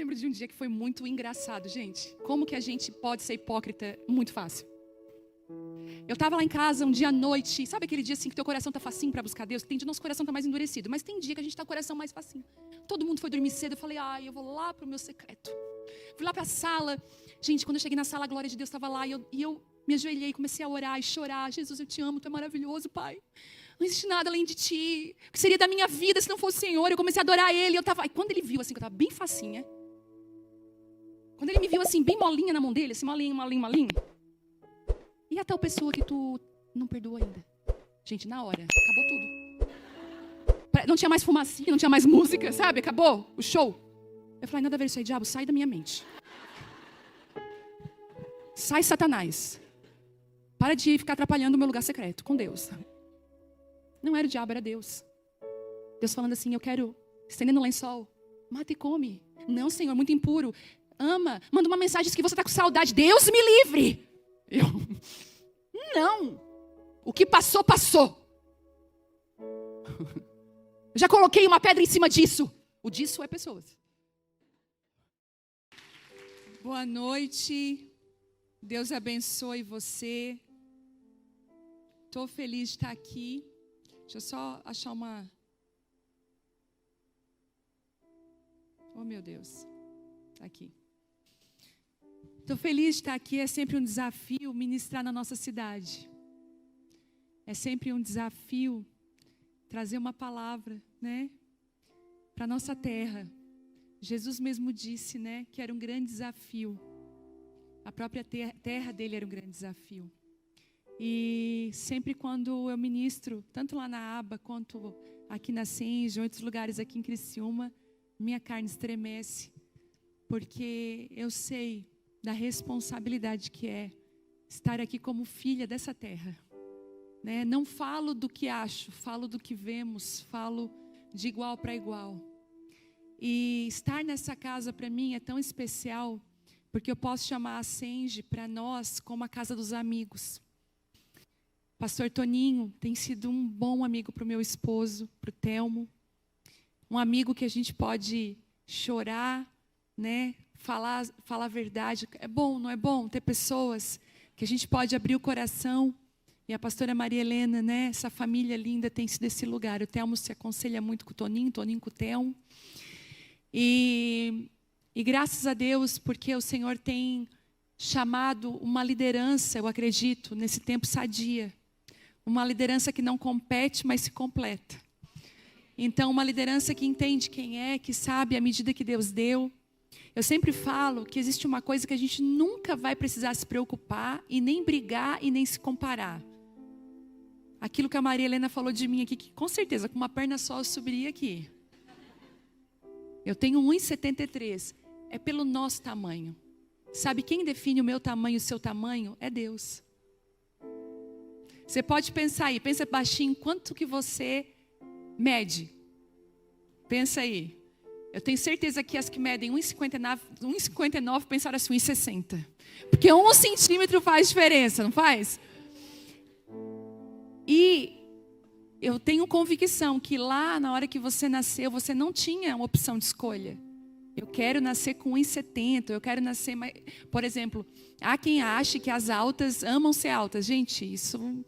lembro de um dia que foi muito engraçado, gente. Como que a gente pode ser hipócrita muito fácil? Eu estava lá em casa um dia à noite. Sabe aquele dia assim que teu coração tá facinho para buscar Deus? Tem dia que nosso coração tá mais endurecido. Mas tem dia que a gente tá com o coração mais facinho. Todo mundo foi dormir cedo. Eu falei, eu vou lá pro meu secreto. Fui lá pra sala. Gente, quando eu cheguei na sala, a glória de Deus estava lá. E eu me ajoelhei, comecei a orar e chorar. Jesus, eu te amo, tu é maravilhoso, Pai. Não existe nada além de ti. O que seria da minha vida se não fosse o Senhor? Eu comecei a adorar Ele. E quando Ele viu assim, que eu estava bem facinha. Quando Ele me viu assim, bem molinha na mão dele. Assim, molinha. E a tal pessoa que tu não perdoou ainda? Gente, na hora, acabou tudo. Não tinha mais fumacinha, não tinha mais música, sabe? Acabou o show. Eu falei, nada a ver isso aí, diabo, sai da minha mente. Sai, Satanás. Para de ficar atrapalhando o meu lugar secreto com Deus. Não era o diabo, era Deus. Deus falando assim, eu quero, estendendo o lençol, mata e come. Não, Senhor, muito impuro. Ama, manda uma mensagem que você está com saudade. Deus me livre. Não. O que passou, passou. Eu já coloquei uma pedra em cima disso. O disso é pessoas. Boa noite. Deus abençoe você. Estou feliz de estar aqui. Deixa eu só achar uma... Oh, meu Deus. Está aqui. Estou feliz de estar aqui. É sempre um desafio ministrar na nossa cidade. É sempre um desafio trazer uma palavra, né, para a nossa terra. Jesus mesmo disse, né, que era um grande desafio. A própria terra dele era um grande desafio. E sempre quando eu ministro, tanto lá na Aba, quanto aqui na Senge, em outros lugares aqui em Criciúma, minha carne estremece, porque eu sei da responsabilidade que é estar aqui como filha dessa terra. Né? Não falo do que acho, falo do que vemos, falo de igual para igual. E estar nessa casa para mim é tão especial, porque eu posso chamar a Senge para nós como a casa dos amigos. Pastor Toninho tem sido um bom amigo para o meu esposo, para o Telmo. Um amigo que a gente pode chorar, né? Falar a verdade. É bom, não é bom? Ter pessoas que a gente pode abrir o coração. E a pastora Maria Helena, né? Essa família linda tem sido esse lugar. O Telmo se aconselha muito com o Toninho com o Telmo. E graças a Deus, porque o Senhor tem chamado uma liderança, eu acredito, nesse tempo sadia. Uma liderança que não compete, mas se completa. Então, uma liderança que entende quem é, que sabe a medida que Deus deu. Eu sempre falo que existe uma coisa que a gente nunca vai precisar se preocupar, e nem brigar, e nem se comparar. Aquilo que a Maria Helena falou de mim aqui, que com certeza, com uma perna só eu subiria aqui. Eu tenho 1,73. É pelo nosso tamanho. Sabe quem define o meu tamanho e o seu tamanho? É Deus. Você pode pensar aí, pensa baixinho, quanto que você mede? Pensa aí. Eu tenho certeza que as que medem 1,59 pensaram assim, 1,60. Porque 1 centímetro faz diferença, não faz? E eu tenho convicção que lá, na hora que você nasceu, você não tinha uma opção de escolha. Eu quero nascer com 1,70, eu quero nascer mais... Por exemplo, há quem ache que as altas amam ser altas. Gente, isso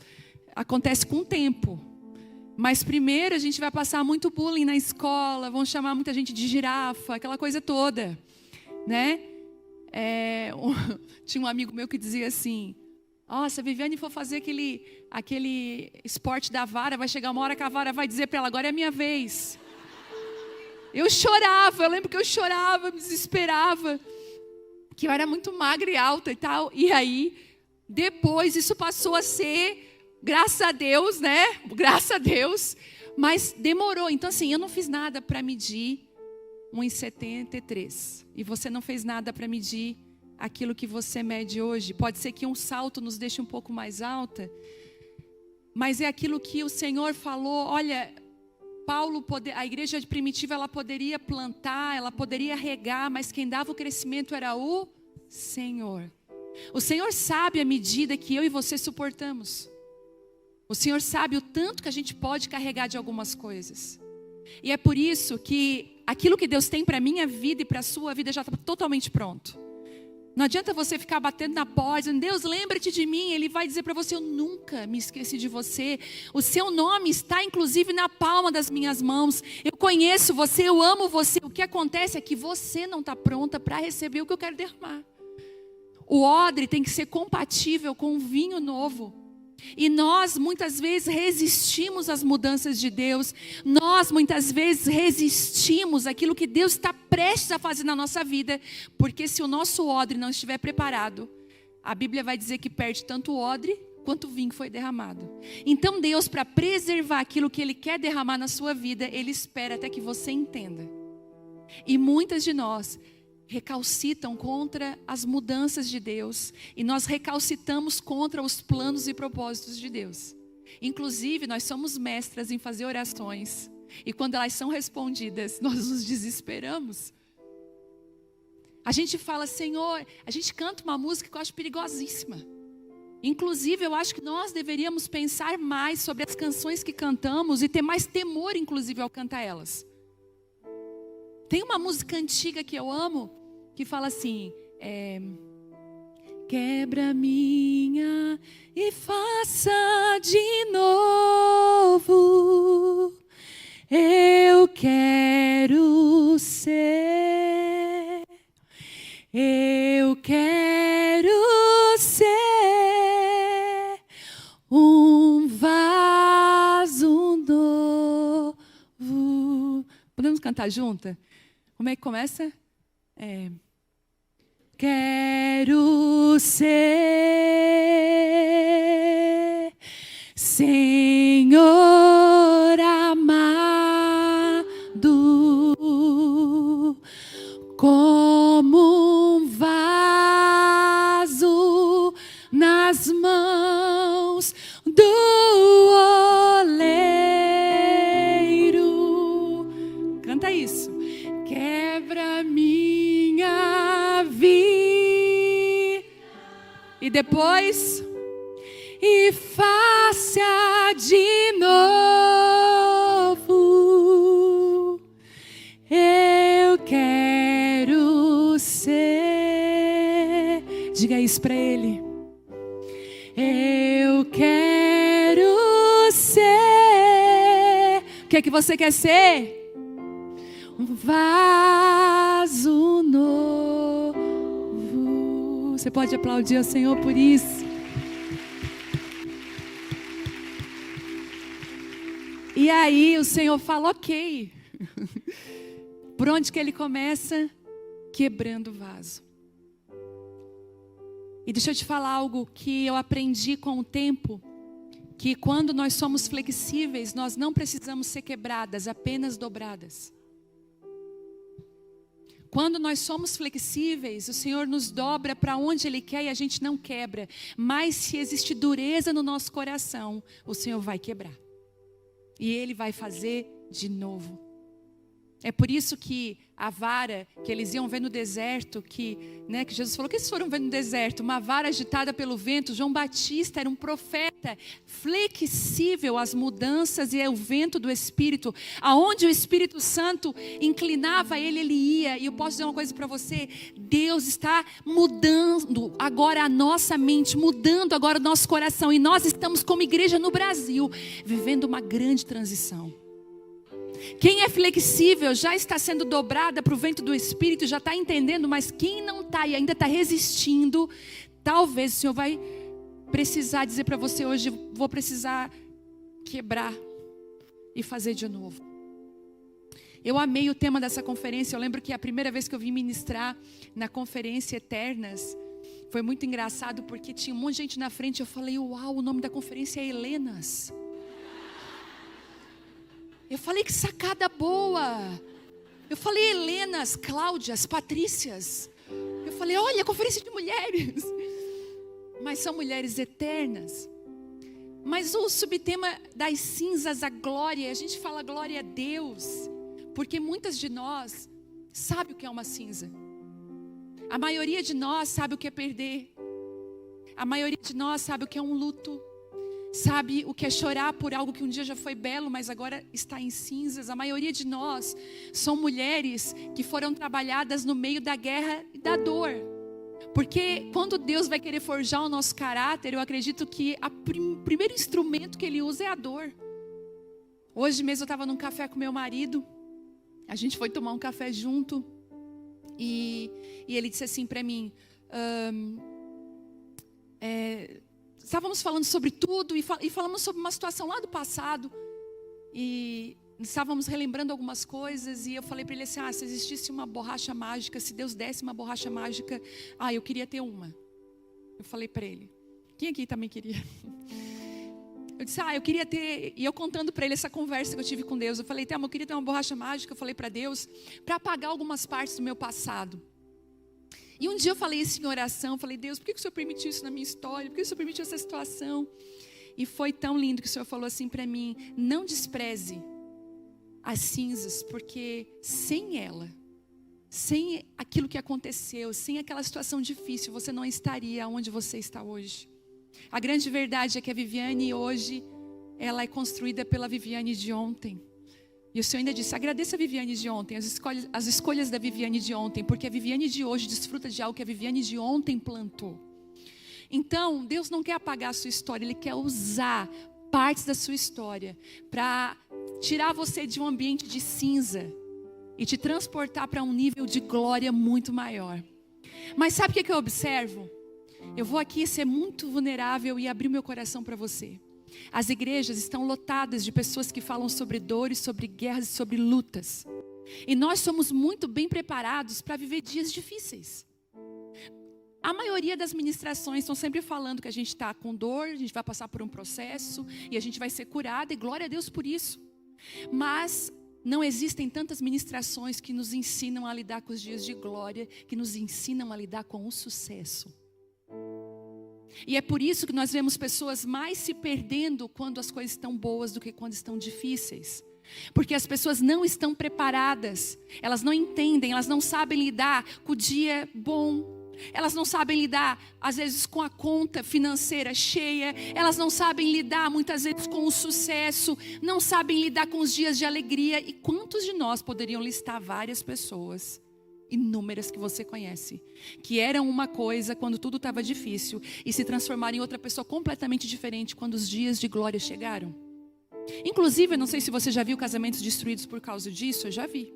acontece com o tempo. Mas primeiro a gente vai passar muito bullying na escola, vão chamar muita gente de girafa, aquela coisa toda, né? Tinha um amigo meu que dizia assim, se a Viviane for fazer aquele esporte da vara, vai chegar uma hora que a vara vai dizer para ela, agora é a minha vez. Eu chorava, eu lembro que eu chorava, me desesperava, que eu era muito magra e alta e tal. E aí, depois isso passou a ser... Graças a Deus, né? Graças a Deus. Mas demorou. Então, assim, eu não fiz nada para medir 1,73. E você não fez nada para medir aquilo que você mede hoje. Pode ser que um salto nos deixe um pouco mais alta. Mas é aquilo que o Senhor falou. Olha, a igreja primitiva, ela poderia plantar, ela poderia regar, mas quem dava o crescimento era o Senhor. O Senhor sabe a medida que eu e você suportamos. O Senhor sabe o tanto que a gente pode carregar de algumas coisas. E é por isso que aquilo que Deus tem para a minha vida e para a sua vida já está totalmente pronto. Não adianta você ficar batendo na porta, dizendo, Deus, lembra-te de mim. Ele vai dizer para você, eu nunca me esqueci de você. O seu nome está inclusive na palma das minhas mãos. Eu conheço você, eu amo você. O que acontece é que você não está pronta para receber o que eu quero derramar. O odre tem que ser compatível com o vinho novo. E nós muitas vezes resistimos às mudanças de Deus. Nós muitas vezes resistimos àquilo que Deus está prestes a fazer na nossa vida. Porque se o nosso odre não estiver preparado, a Bíblia vai dizer que perde tanto o odre quanto o vinho que foi derramado. Então Deus, para preservar aquilo que Ele quer derramar na sua vida, Ele espera até que você entenda. E muitas de nós recalcitam contra as mudanças de Deus, e nós recalcitamos contra os planos e propósitos de Deus. Inclusive, nós somos mestras em fazer orações, e quando elas são respondidas, nós nos desesperamos. A gente fala, Senhor, a gente canta uma música que eu acho perigosíssima. Inclusive, eu acho que nós deveríamos pensar mais sobre as canções que cantamos e ter mais temor, inclusive, ao cantar elas. Tem uma música antiga que eu amo, que fala assim, quebra minha e faça de novo, eu quero ser, um vaso novo. Podemos cantar junto? Como é que começa? Quero ser, Senhor amado, como um vaso nas mãos do oleiro. Canta isso. Quebra minha vida. E depois, e faça de novo, eu quero ser. Diga isso para ele. Eu quero ser. O que é que você quer ser? Um vaso novo. Você pode aplaudir ao Senhor por isso. E aí o Senhor fala, ok. Por onde que Ele começa? Quebrando o vaso. E deixa eu te falar algo que eu aprendi com o tempo. Que quando nós somos flexíveis, nós não precisamos ser quebradas, apenas dobradas. Quando nós somos flexíveis, o Senhor nos dobra para onde Ele quer e a gente não quebra. Mas se existe dureza no nosso coração, o Senhor vai quebrar. E Ele vai fazer de novo. É por isso que a vara que eles iam ver no deserto, que Jesus falou, o que eles foram ver no deserto? Uma vara agitada pelo vento. João Batista era um profeta flexível às mudanças e ao vento do Espírito. Aonde o Espírito Santo inclinava ele ia. E eu posso dizer uma coisa para você, Deus está mudando agora a nossa mente, mudando agora o nosso coração. E nós estamos como igreja no Brasil, vivendo uma grande transição. Quem é flexível já está sendo dobrada para o vento do Espírito, já está entendendo, mas quem não está e ainda está resistindo, talvez o Senhor vai precisar dizer para você hoje, vou precisar quebrar e fazer de novo. Eu amei o tema dessa conferência. Eu lembro que a primeira vez que eu vim ministrar na conferência Eternas, foi muito engraçado porque tinha um monte de gente na frente. Eu falei, uau, o nome da conferência é Helenas. Eu falei, que sacada boa. Eu falei, Helenas, Cláudias, Patrícias. Eu falei, olha, conferência de mulheres. Mas são mulheres eternas. Mas o subtema das cinzas à glória, a gente fala glória a Deus, porque muitas de nós sabe o que é uma cinza. A maioria de nós sabe o que é perder. A maioria de nós sabe o que é um luto. Sabe o que é chorar por algo que um dia já foi belo, mas agora está em cinzas? A maioria de nós são mulheres que foram trabalhadas no meio da guerra e da dor. Porque quando Deus vai querer forjar o nosso caráter, eu acredito que o primeiro instrumento que Ele usa é a dor. Hoje mesmo eu estava num café com meu marido, a gente foi tomar um café junto, e ele disse assim para mim, estávamos falando sobre tudo e falamos sobre uma situação lá do passado, e estávamos relembrando algumas coisas, e eu falei para ele assim, se existisse uma borracha mágica, se Deus desse uma borracha mágica, eu queria ter uma. Eu falei para ele, quem aqui também queria? Eu disse, eu queria ter, e eu contando para ele essa conversa que eu tive com Deus, eu falei, eu queria ter uma borracha mágica, eu falei para Deus, para apagar algumas partes do meu passado. E um dia eu falei isso em oração, eu falei, Deus, por que o Senhor permitiu isso na minha história? Por que o Senhor permitiu essa situação? E foi tão lindo que o Senhor falou assim para mim, não despreze as cinzas, porque sem ela, sem aquilo que aconteceu, sem aquela situação difícil, você não estaria onde você está hoje. A grande verdade é que a Viviane hoje, ela é construída pela Viviane de ontem. E o Senhor ainda disse, agradeça a Viviane de ontem, as escolhas da Viviane de ontem, porque a Viviane de hoje desfruta de algo que a Viviane de ontem plantou. Então, Deus não quer apagar a sua história, Ele quer usar partes da sua história para tirar você de um ambiente de cinza e te transportar para um nível de glória muito maior. Mas sabe o que eu observo? Eu vou aqui ser muito vulnerável e abrir meu coração para você. As igrejas estão lotadas de pessoas que falam sobre dores, sobre guerras e sobre lutas. E nós somos muito bem preparados para viver dias difíceis. A maioria das ministrações estão sempre falando que a gente está com dor, a gente vai passar por um processo e a gente vai ser curada, e glória a Deus por isso. Mas não existem tantas ministrações que nos ensinam a lidar com os dias de glória, que nos ensinam a lidar com o sucesso. E é por isso que nós vemos pessoas mais se perdendo quando as coisas estão boas do que quando estão difíceis. Porque as pessoas não estão preparadas, elas não entendem, elas não sabem lidar com o dia bom. Elas não sabem lidar, às vezes, com a conta financeira cheia. Elas não sabem lidar, muitas vezes, com o sucesso. Não sabem lidar com os dias de alegria. E quantos de nós poderiam listar várias pessoas, inúmeras que você conhece, que eram uma coisa quando tudo estava difícil e se transformaram em outra pessoa completamente diferente quando os dias de glória chegaram? Inclusive, eu não sei se você já viu casamentos destruídos por causa disso. Eu já vi.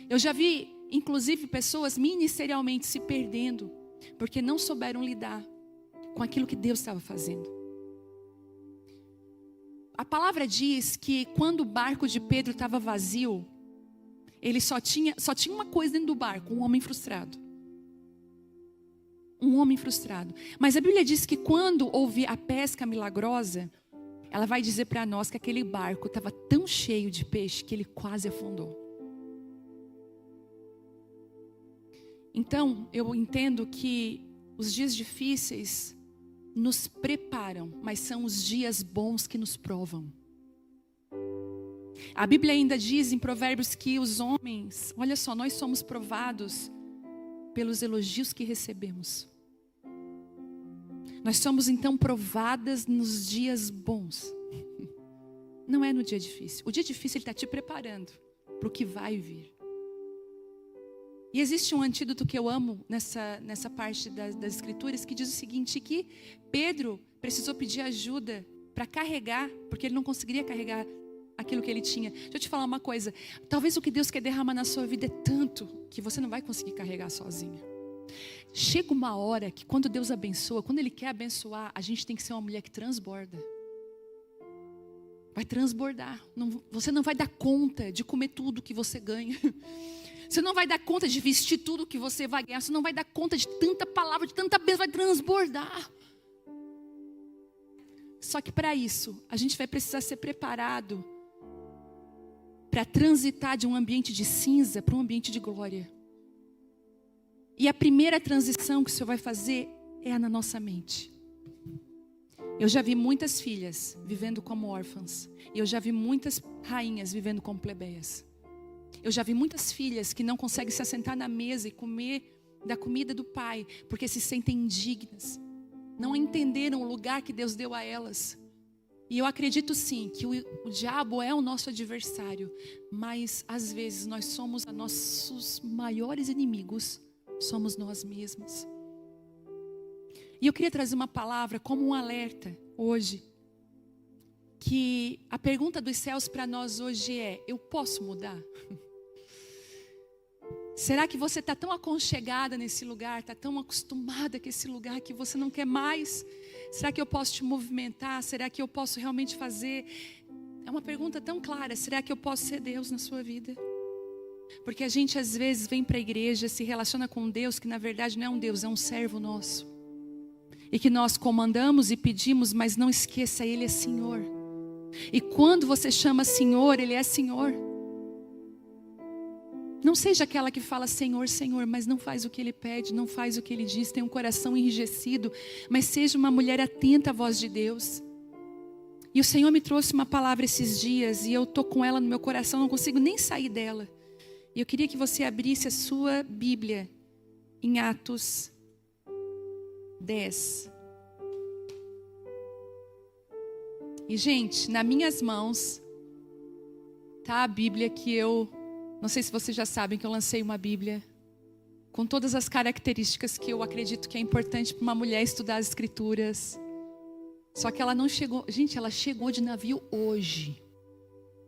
Eu já vi, inclusive, pessoas ministerialmente se perdendo porque não souberam lidar com aquilo que Deus estava fazendo. A palavra diz que quando o barco de Pedro estava vazio, ele só tinha uma coisa dentro do barco, um homem frustrado. Um homem frustrado. Mas a Bíblia diz que quando houve a pesca milagrosa, ela vai dizer para nós que aquele barco estava tão cheio de peixe que ele quase afundou. Então, eu entendo que os dias difíceis nos preparam, mas são os dias bons que nos provam. A Bíblia ainda diz em Provérbios que os homens, olha só, nós somos provados pelos elogios que recebemos. Nós somos então provadas nos dias bons. Não é no dia difícil. O dia difícil ele está te preparando para o que vai vir. E existe um antídoto que eu amo nessa parte das escrituras que diz o seguinte, que Pedro precisou pedir ajuda para carregar, porque ele não conseguiria carregar aquilo que ele tinha. Deixa eu te falar uma coisa, talvez o que Deus quer derramar na sua vida é tanto que você não vai conseguir carregar sozinha. Chega uma hora que quando Deus abençoa, quando Ele quer abençoar, a gente tem que ser uma mulher que transborda. Vai transbordar. Você não vai dar conta de comer tudo que você ganha. Você não vai dar conta de vestir tudo que você vai ganhar. Você não vai dar conta de tanta palavra, de tanta bênção, vai transbordar. Só que para isso, a gente vai precisar ser preparado para transitar de um ambiente de cinza para um ambiente de glória. E a primeira transição que o Senhor vai fazer é na nossa mente. Eu já vi muitas filhas vivendo como órfãs. E eu já vi muitas rainhas vivendo como plebeias. Eu já vi muitas filhas que não conseguem se assentar na mesa e comer da comida do pai, porque se sentem indignas. não entenderam o lugar que Deus deu a elas. E eu acredito sim que o diabo é o nosso adversário, mas às vezes nós somos nossos maiores inimigos, somos nós mesmos. E eu queria trazer uma palavra como um alerta hoje, que a pergunta dos céus para nós hoje é: eu posso mudar? Será que você está tão aconchegada nesse lugar, está tão acostumada com esse lugar que você não quer mais? Será que eu posso te movimentar? Será que eu posso realmente fazer? É uma pergunta tão clara. Será que eu posso ser Deus na sua vida? Porque a gente às vezes vem para a igreja, se relaciona com Deus que na verdade não é um Deus, é um servo nosso. E que nós comandamos e pedimos, mas não esqueça, Ele é Senhor. E quando você chama Senhor, Ele é Senhor. Não seja aquela que fala Senhor, Senhor, mas não faz o que Ele pede, não faz o que Ele diz, tem um coração enrijecido, mas seja uma mulher atenta à voz de Deus. E o Senhor me trouxe uma palavra esses dias, e eu estou com ela no meu coração, não consigo nem sair dela. E eu queria que você abrisse a sua Bíblia em Atos 10. E gente, nas minhas mãos está a Bíblia que não sei se vocês já sabem que eu lancei uma Bíblia com todas as características que eu acredito que é importante para uma mulher estudar as Escrituras. Só que ela não chegou, gente, ela chegou de navio hoje,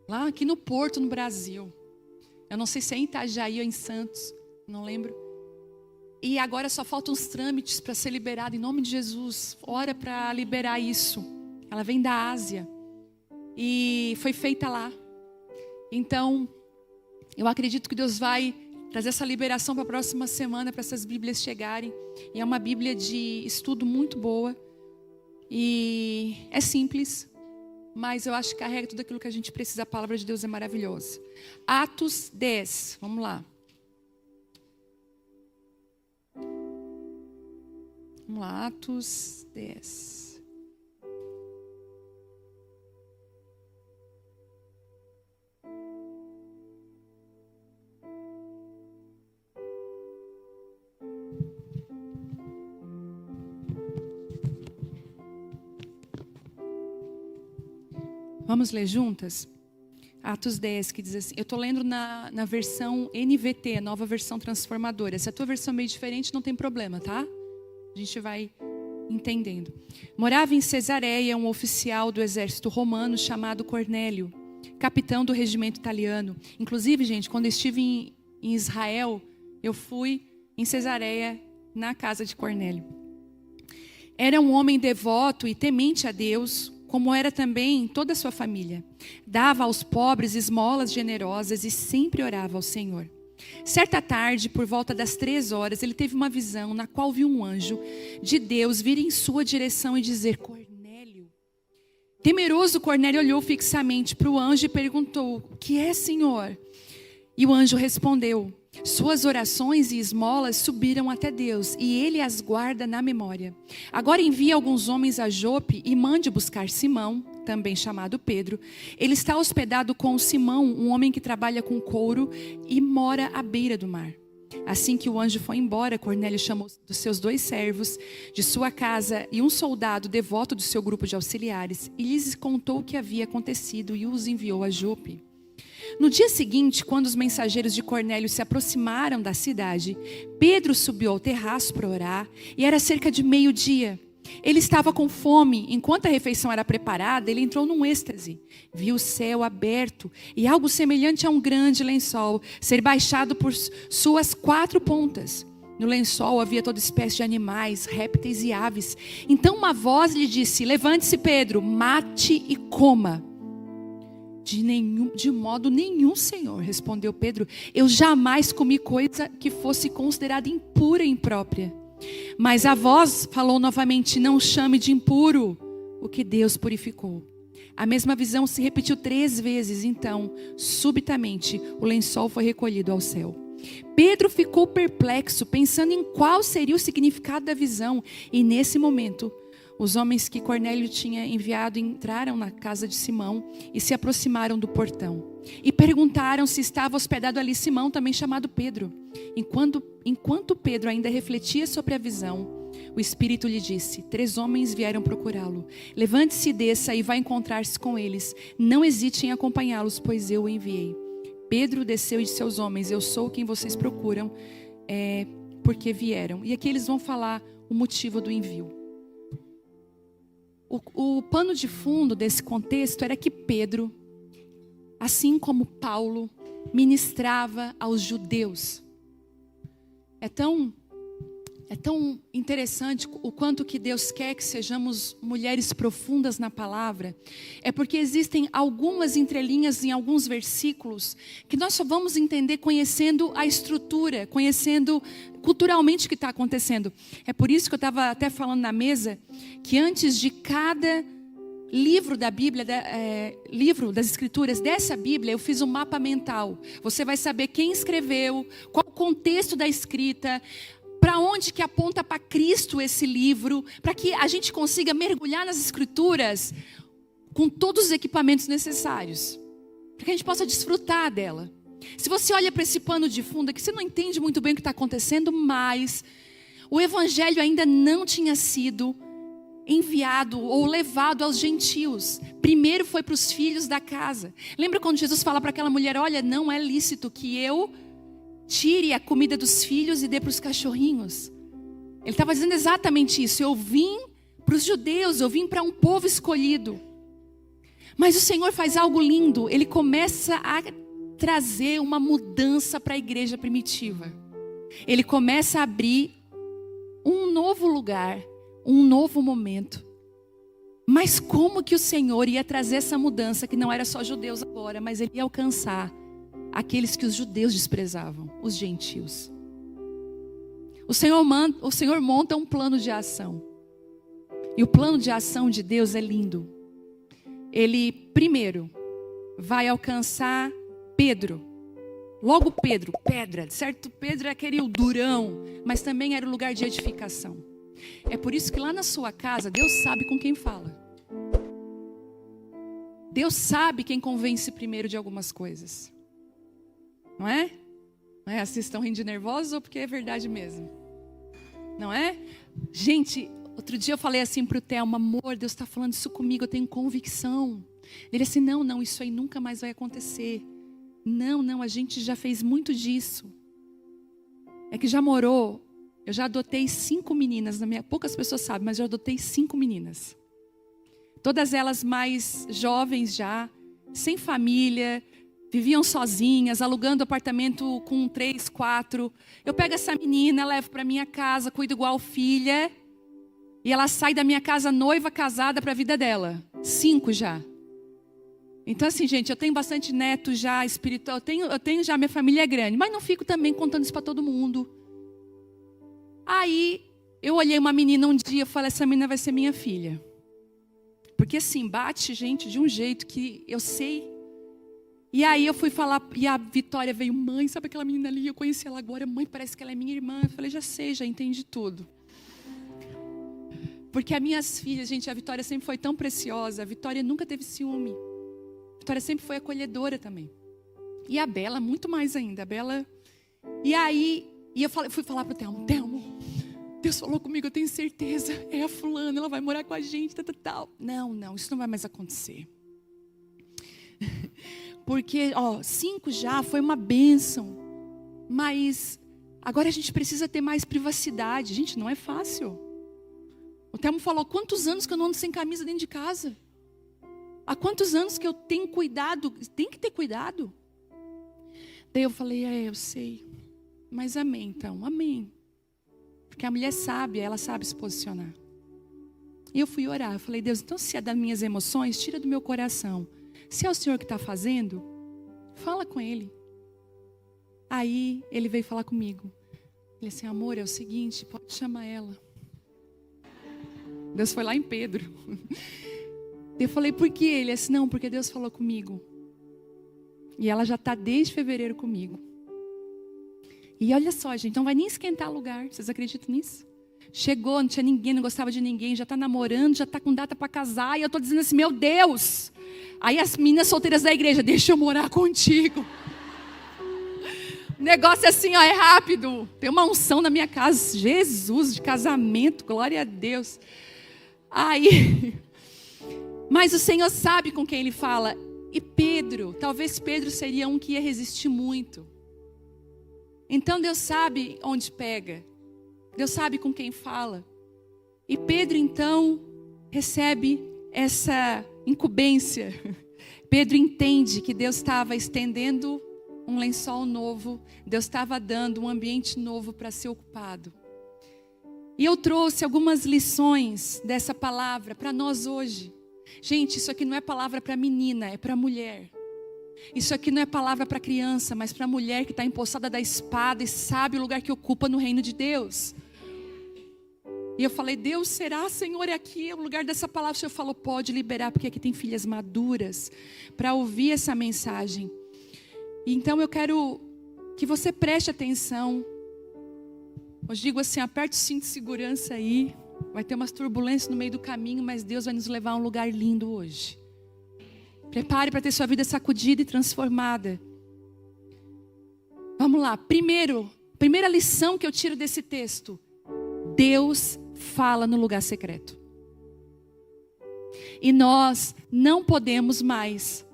lá aqui no Porto, no Brasil. Eu não sei se é em Itajaí ou em Santos, não lembro. E agora só faltam uns trâmites para ser liberada, em nome de Jesus. Ora para liberar isso. Ela vem da Ásia e foi feita lá. Então, eu acredito que Deus vai trazer essa liberação para a próxima semana, para essas Bíblias chegarem. E é uma Bíblia de estudo muito boa. E é simples, mas eu acho que carrega tudo aquilo que a gente precisa. A palavra de Deus é maravilhosa. Atos 10, vamos lá. Vamos lá, Atos 10. Vamos ler juntas? Atos 10, que diz assim, eu estou lendo na versão NVT, nova versão transformadora. Se a tua versão é meio diferente, não tem problema, tá? A gente vai entendendo. Morava em Cesareia um oficial do exército romano chamado Cornélio, capitão do regimento italiano. Inclusive, gente, quando eu estive em Israel, eu fui em Cesareia, na casa de Cornélio. Era um homem devoto e temente a Deus, como era também toda a sua família. Dava aos pobres esmolas generosas e sempre orava ao Senhor. Certa tarde, por volta das 3 horas, ele teve uma visão na qual viu um anjo de Deus vir em sua direção e dizer: Cornélio. Temeroso, Cornélio olhou fixamente para o anjo e perguntou: o que é, Senhor? E o anjo respondeu: suas orações e esmolas subiram até Deus, e Ele as guarda na memória. Agora envie alguns homens a Jope e mande buscar Simão, também chamado Pedro. Ele está hospedado com Simão, um homem que trabalha com couro e mora à beira do mar. Assim que o anjo foi embora, Cornélio chamou dos seus 2 servos de sua casa e um soldado devoto do seu grupo de auxiliares e lhes contou o que havia acontecido e os enviou a Jope. No dia seguinte, quando os mensageiros de Cornélio se aproximaram da cidade, Pedro subiu ao terraço para orar e era cerca de 12:00. Ele estava com fome. Enquanto a refeição era preparada, ele entrou num êxtase. Viu o céu aberto e algo semelhante a um grande lençol ser baixado por suas 4 pontas. No lençol havia toda espécie de animais, répteis e aves. Então uma voz lhe disse: levante-se, Pedro, mate e coma. De modo nenhum, Senhor, respondeu Pedro. Eu jamais comi coisa que fosse considerada impura e imprópria. Mas a voz falou novamente: não chame de impuro o que Deus purificou. A mesma visão se repetiu 3 vezes. Então, subitamente, o lençol foi recolhido ao céu. Pedro ficou perplexo, pensando em qual seria o significado da visão. E nesse momento, os homens que Cornélio tinha enviado entraram na casa de Simão e se aproximaram do portão. E perguntaram se estava hospedado ali Simão, também chamado Pedro. Enquanto Pedro ainda refletia sobre a visão, O Espírito lhe disse: 3 homens vieram procurá-lo. Levante-se e desça e vá encontrar-se com eles. Não hesite em acompanhá-los, pois eu o enviei. Pedro desceu e disse aos homens: eu sou quem vocês procuram, porque vieram. E aqui eles vão falar o motivo do envio. O pano de fundo desse contexto era que Pedro, assim como Paulo, ministrava aos judeus. É tão interessante o quanto que Deus quer que sejamos mulheres profundas na palavra. É porque existem algumas entrelinhas em alguns versículos que nós só vamos entender conhecendo a estrutura, conhecendo culturalmente o que está acontecendo. É por isso que eu estava até falando na mesa que antes de cada livro da Bíblia, livro das Escrituras dessa Bíblia, eu fiz um mapa mental. Você vai saber quem escreveu, qual o contexto da escrita, para onde que aponta para Cristo esse livro, para que a gente consiga mergulhar nas Escrituras com todos os equipamentos necessários, para que a gente possa desfrutar dela. Se você olha para esse pano de fundo aqui, você não entende muito bem o que está acontecendo, mas o Evangelho ainda não tinha sido enviado ou levado aos gentios. Primeiro foi para os filhos da casa. Lembra quando Jesus fala para aquela mulher: olha, não é lícito que eu tire a comida dos filhos e dê para os cachorrinhos. Ele estava dizendo exatamente isso. Eu vim para os judeus, eu vim para um povo escolhido. Mas o Senhor faz algo lindo. Ele começa a trazer uma mudança para a igreja primitiva. Ele começa a abrir um novo lugar, um novo momento. Mas como que o Senhor ia trazer essa mudança, que não era só judeus agora, mas ele ia alcançar aqueles que os judeus desprezavam, os gentios. O Senhor monta um plano de ação. E o plano de ação de Deus é lindo. Ele, primeiro, vai alcançar Pedro. Logo Pedro, pedra, certo? Pedro é aquele durão, mas também era o lugar de edificação. É por isso que lá na sua casa, Deus sabe com quem fala. Deus sabe quem convence primeiro de algumas coisas. Não é? Não é? Vocês estão rindo de nervosos ou porque é verdade mesmo? Não é? Gente, outro dia eu falei assim para o Thelma: amor, Deus está falando isso comigo, eu tenho convicção. Ele assim: não, isso aí nunca mais vai acontecer. Não, a gente já fez muito disso. É que já morou, eu já adotei 5 meninas, poucas pessoas sabem, mas eu adotei 5 meninas. Todas elas mais jovens já, sem família, viviam sozinhas, alugando apartamento com 3, 4. Eu pego essa menina, levo para minha casa, cuido igual filha. E ela sai da minha casa noiva, casada para a vida dela. 5 já. Então assim, gente, eu tenho bastante neto já espiritual. Eu tenho já, minha família é grande. Mas não fico também contando isso para todo mundo. Aí, eu olhei uma menina um dia e falei: essa menina vai ser minha filha. Porque assim, bate gente de um jeito que eu sei. E aí eu fui falar, e a Vitória veio: mãe, sabe aquela menina ali? Eu conheci ela agora, mãe, parece que ela é minha irmã. Eu falei: já sei, já entendi tudo. Porque as minhas filhas, gente, a Vitória sempre foi tão preciosa. A Vitória nunca teve ciúme. A Vitória sempre foi acolhedora também. E a Bela, muito mais ainda. A Bela... E aí, fui falar para o Thelmo: Thelmo, Deus falou comigo, eu tenho certeza. É a fulana, ela vai morar com a gente, tal. Não, isso não vai mais acontecer. Porque, 5 já foi uma bênção. Mas agora a gente precisa ter mais privacidade. Gente, não é fácil. O Thelmo falou: quantos anos que eu não ando sem camisa dentro de casa? Há quantos anos que eu tenho cuidado? Tem que ter cuidado. Daí eu falei: eu sei. Mas amém, então, amém. Porque a mulher sabe, ela sabe se posicionar. E eu fui orar, eu falei: Deus, então se é das minhas emoções, tira do meu coração. Se é o Senhor que está fazendo, fala com Ele. Aí ele veio falar comigo. Ele disse: amor, é o seguinte, pode chamar ela. Deus foi lá em Pedro. Eu falei: por que? Ele disse: não, porque Deus falou comigo. E ela já está desde fevereiro comigo. E olha só, gente, não vai nem esquentar lugar. Vocês acreditam nisso? Chegou, não tinha ninguém, não gostava de ninguém, já está namorando, já está com data para casar. E eu estou dizendo assim: meu Deus. Aí as meninas solteiras da igreja: deixa eu morar contigo. O negócio assim, ó, é rápido. Tem uma unção na minha casa, Jesus, de casamento, glória a Deus. Aí, mas o Senhor sabe com quem Ele fala. E Pedro, talvez Pedro seria um que ia resistir muito. Então Deus sabe onde pega. Deus sabe com quem fala. E Pedro então recebe essa incumbência. Pedro entende que Deus estava estendendo um lençol novo. Deus estava dando um ambiente novo para ser ocupado. E eu trouxe algumas lições dessa palavra para nós hoje. Gente, isso aqui não é palavra para menina, é para mulher. Isso aqui não é palavra para criança, mas para mulher que está empossada da espada e sabe o lugar que ocupa no reino de Deus. E eu falei, Deus, será, Senhor, é aqui o lugar dessa palavra? O Senhor falou, pode liberar, porque aqui tem filhas maduras para ouvir essa mensagem. E então eu quero que você preste atenção. Eu digo assim, aperte o cinto de segurança aí. Vai ter umas turbulências no meio do caminho, mas Deus vai nos levar a um lugar lindo hoje. Prepare para ter sua vida sacudida e transformada. Vamos lá. Primeira lição que eu tiro desse texto. Deus fala no lugar secreto. E nós não podemos mais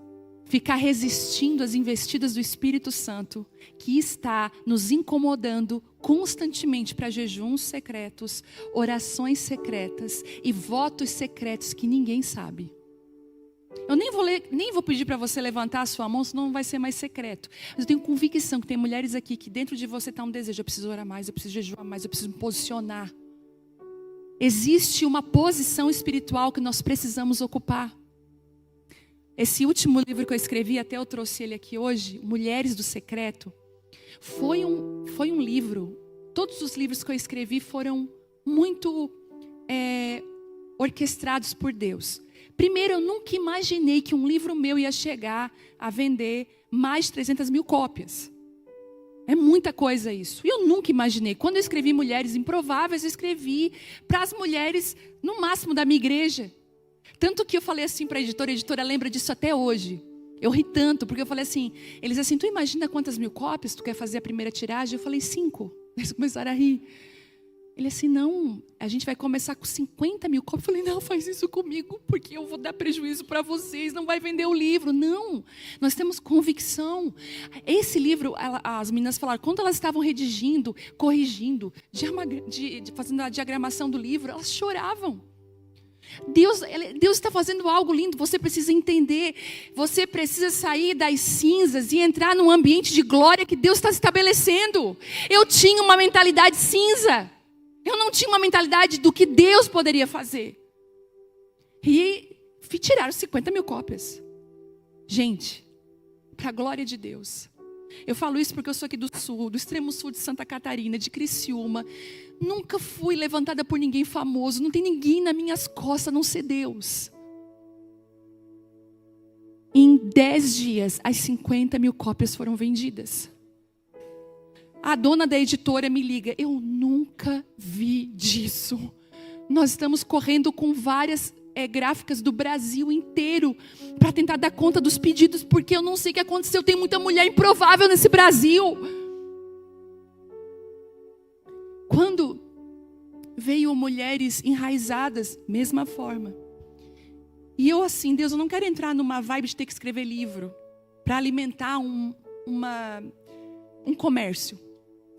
ficar resistindo às investidas do Espírito Santo, que está nos incomodando constantemente para jejuns secretos, orações secretas e votos secretos que ninguém sabe. Eu nem vou pedir para você levantar a sua mão, senão não vai ser mais secreto. Mas eu tenho convicção que tem mulheres aqui que dentro de você está um desejo. Eu preciso orar mais, eu preciso jejuar mais, eu preciso me posicionar. Existe uma posição espiritual que nós precisamos ocupar. Esse último livro que eu escrevi, até eu trouxe ele aqui hoje, Mulheres do Secreto, foi um livro, todos os livros que eu escrevi foram muito orquestrados por Deus. Primeiro, eu nunca imaginei que um livro meu ia chegar a vender mais de 300 mil cópias. É muita coisa isso. E eu nunca imaginei. Quando eu escrevi Mulheres Improváveis, eu escrevi para as mulheres, no máximo, da minha igreja. Tanto que eu falei assim para a editora lembra disso até hoje. Eu ri tanto, porque eu falei assim, eles assim, tu imagina quantas mil cópias tu quer fazer a primeira tiragem? Eu falei 5. Eles começaram a rir. Ele assim, não, a gente vai começar com 50 mil cópias. Eu falei, não, faz isso comigo, porque eu vou dar prejuízo para vocês, não vai vender o livro. Não, nós temos convicção. Esse livro, as meninas falaram, quando elas estavam redigindo, corrigindo, fazendo a diagramação do livro, elas choravam. Deus está fazendo algo lindo, você precisa entender, você precisa sair das cinzas e entrar num ambiente de glória que Deus está estabelecendo. Eu tinha uma mentalidade cinza, eu não tinha uma mentalidade do que Deus poderia fazer. E tiraram 50 mil cópias. Gente, para a glória de Deus. Eu falo isso porque eu sou aqui do sul, do extremo sul de Santa Catarina, de Criciúma. Nunca fui levantada por ninguém famoso. Não tem ninguém nas minhas costas a não ser Deus. Em 10 dias, as 50 mil cópias foram vendidas. A dona da editora me liga. Eu nunca vi disso. Nós estamos correndo com várias gráficas do Brasil inteiro para tentar dar conta dos pedidos, porque eu não sei o que aconteceu. Tem muita mulher improvável nesse Brasil. Quando veio Mulheres Enraizadas, mesma forma. E eu assim, Deus, eu não quero entrar numa vibe de ter que escrever livro para alimentar um comércio.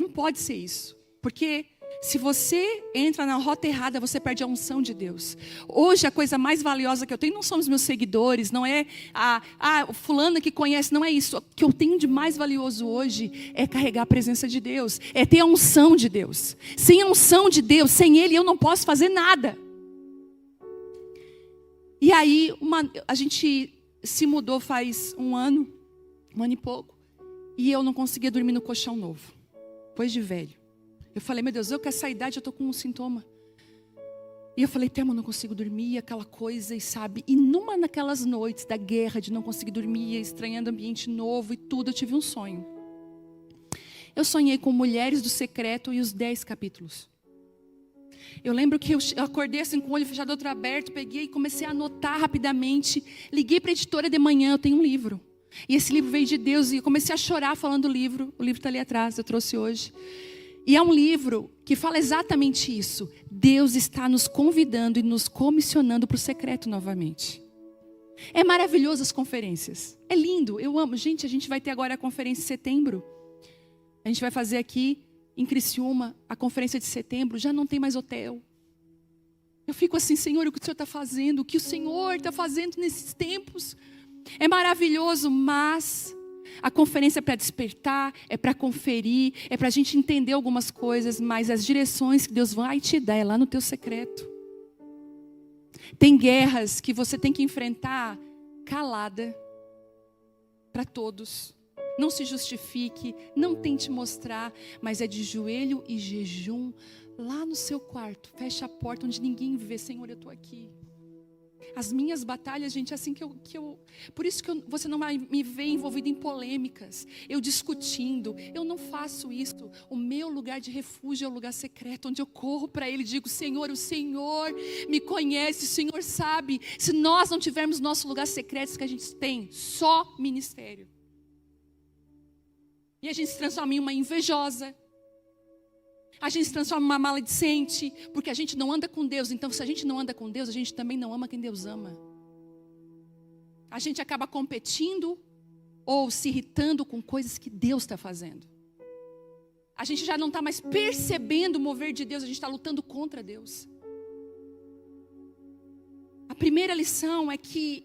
Não pode ser isso. Porque se você entra na rota errada, você perde a unção de Deus. Hoje a coisa mais valiosa que eu tenho não são os meus seguidores, não é o fulano que conhece, não é isso. O que eu tenho de mais valioso hoje é carregar a presença de Deus, é ter a unção de Deus. Sem a unção de Deus, sem Ele eu não posso fazer nada. E aí a gente se mudou faz um ano e pouco, e eu não conseguia dormir no colchão novo, depois de velho. Eu falei, meu Deus, eu com essa idade eu estou com um sintoma. E eu falei, Thelma, eu não consigo dormir, aquela coisa, e sabe. E numa daquelas noites da guerra, de não conseguir dormir, estranhando ambiente novo e tudo, eu tive um sonho. Eu sonhei com Mulheres do Secreto e os 10 capítulos. Eu lembro que eu acordei assim com o olho fechado, outro aberto, peguei e comecei a anotar rapidamente. Liguei para a editora de manhã, eu tenho um livro. E esse livro veio de Deus e eu comecei a chorar falando do livro. O livro está ali atrás, eu trouxe hoje. E é um livro que fala exatamente isso. Deus está nos convidando e nos comissionando para o secreto novamente. É maravilhoso as conferências. É lindo, eu amo. Gente, a gente vai ter agora a conferência em setembro. A gente vai fazer aqui em Criciúma a conferência de setembro. Já não tem mais hotel. Eu fico assim, Senhor, o que o Senhor está fazendo? O que o Senhor está fazendo nesses tempos? É maravilhoso, mas a conferência é para despertar, é para conferir, é para a gente entender algumas coisas, mas as direções que Deus vai te dar é lá no teu secreto. Tem guerras que você tem que enfrentar calada para todos. Não se justifique, não tente mostrar, mas é de joelho e jejum lá no seu quarto. Fecha a porta onde ninguém vê. Senhor, eu estou aqui. As minhas batalhas, gente, é assim que eu... Por isso que você não vai me ver envolvido em polêmicas. Eu discutindo. Eu não faço isso. O meu lugar de refúgio é o lugar secreto, onde eu corro para Ele e digo, Senhor, o Senhor me conhece, o Senhor sabe. Se nós não tivermos nosso lugar secreto, que a gente tem só ministério. E a gente se transforma em uma invejosa. A gente se transforma em uma maledicente, porque a gente não anda com Deus. Então, se a gente não anda com Deus, a gente também não ama quem Deus ama. A gente acaba competindo ou se irritando com coisas que Deus está fazendo. A gente já não está mais percebendo o mover de Deus, a gente está lutando contra Deus. A primeira lição é que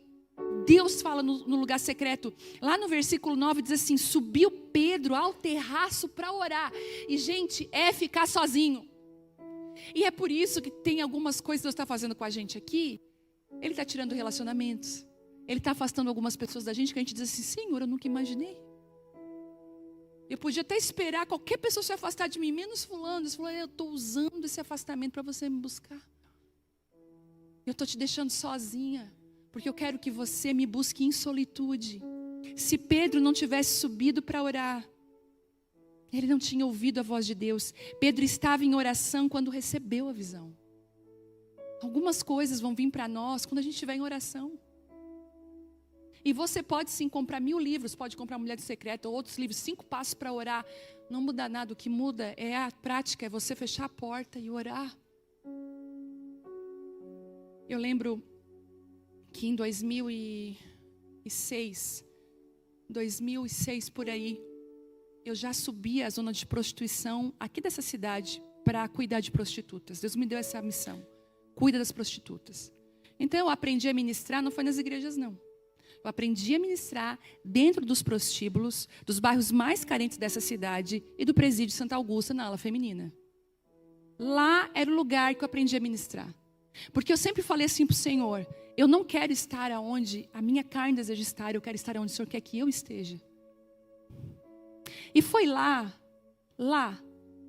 Deus fala no lugar secreto. Lá no versículo 9 diz assim, subiu Pedro ao terraço para orar. E gente, é ficar sozinho. E é por isso que tem algumas coisas que Deus está fazendo com a gente aqui. Ele está tirando relacionamentos. Ele está afastando algumas pessoas da gente que a gente diz assim, Senhor, eu nunca imaginei. Eu podia até esperar qualquer pessoa se afastar de mim, menos fulano. Ele falou, eu estou usando esse afastamento para você me buscar. Eu estou te deixando sozinha. Porque eu quero que você me busque em solitude. Se Pedro não tivesse subido para orar, ele não tinha ouvido a voz de Deus. Pedro estava em oração quando recebeu a visão. Algumas coisas vão vir para nós quando a gente estiver em oração. E você pode sim comprar 1000 livros, pode comprar Mulher do Secreto ou outros livros, 5 passos para orar. Não muda nada, o que muda é a prática, é você fechar a porta e orar. Eu lembro que em 2006 por aí, eu já subi a zona de prostituição aqui dessa cidade para cuidar de prostitutas. Deus me deu essa missão, cuida das prostitutas. Então eu aprendi a ministrar, não foi nas igrejas não. Eu aprendi a ministrar dentro dos prostíbulos, dos bairros mais carentes dessa cidade e do presídio Santa Augusta na ala feminina. Lá era o lugar que eu aprendi a ministrar. Porque eu sempre falei assim para o Senhor, eu não quero estar aonde a minha carne deseja estar, eu quero estar onde o Senhor quer que eu esteja. E foi lá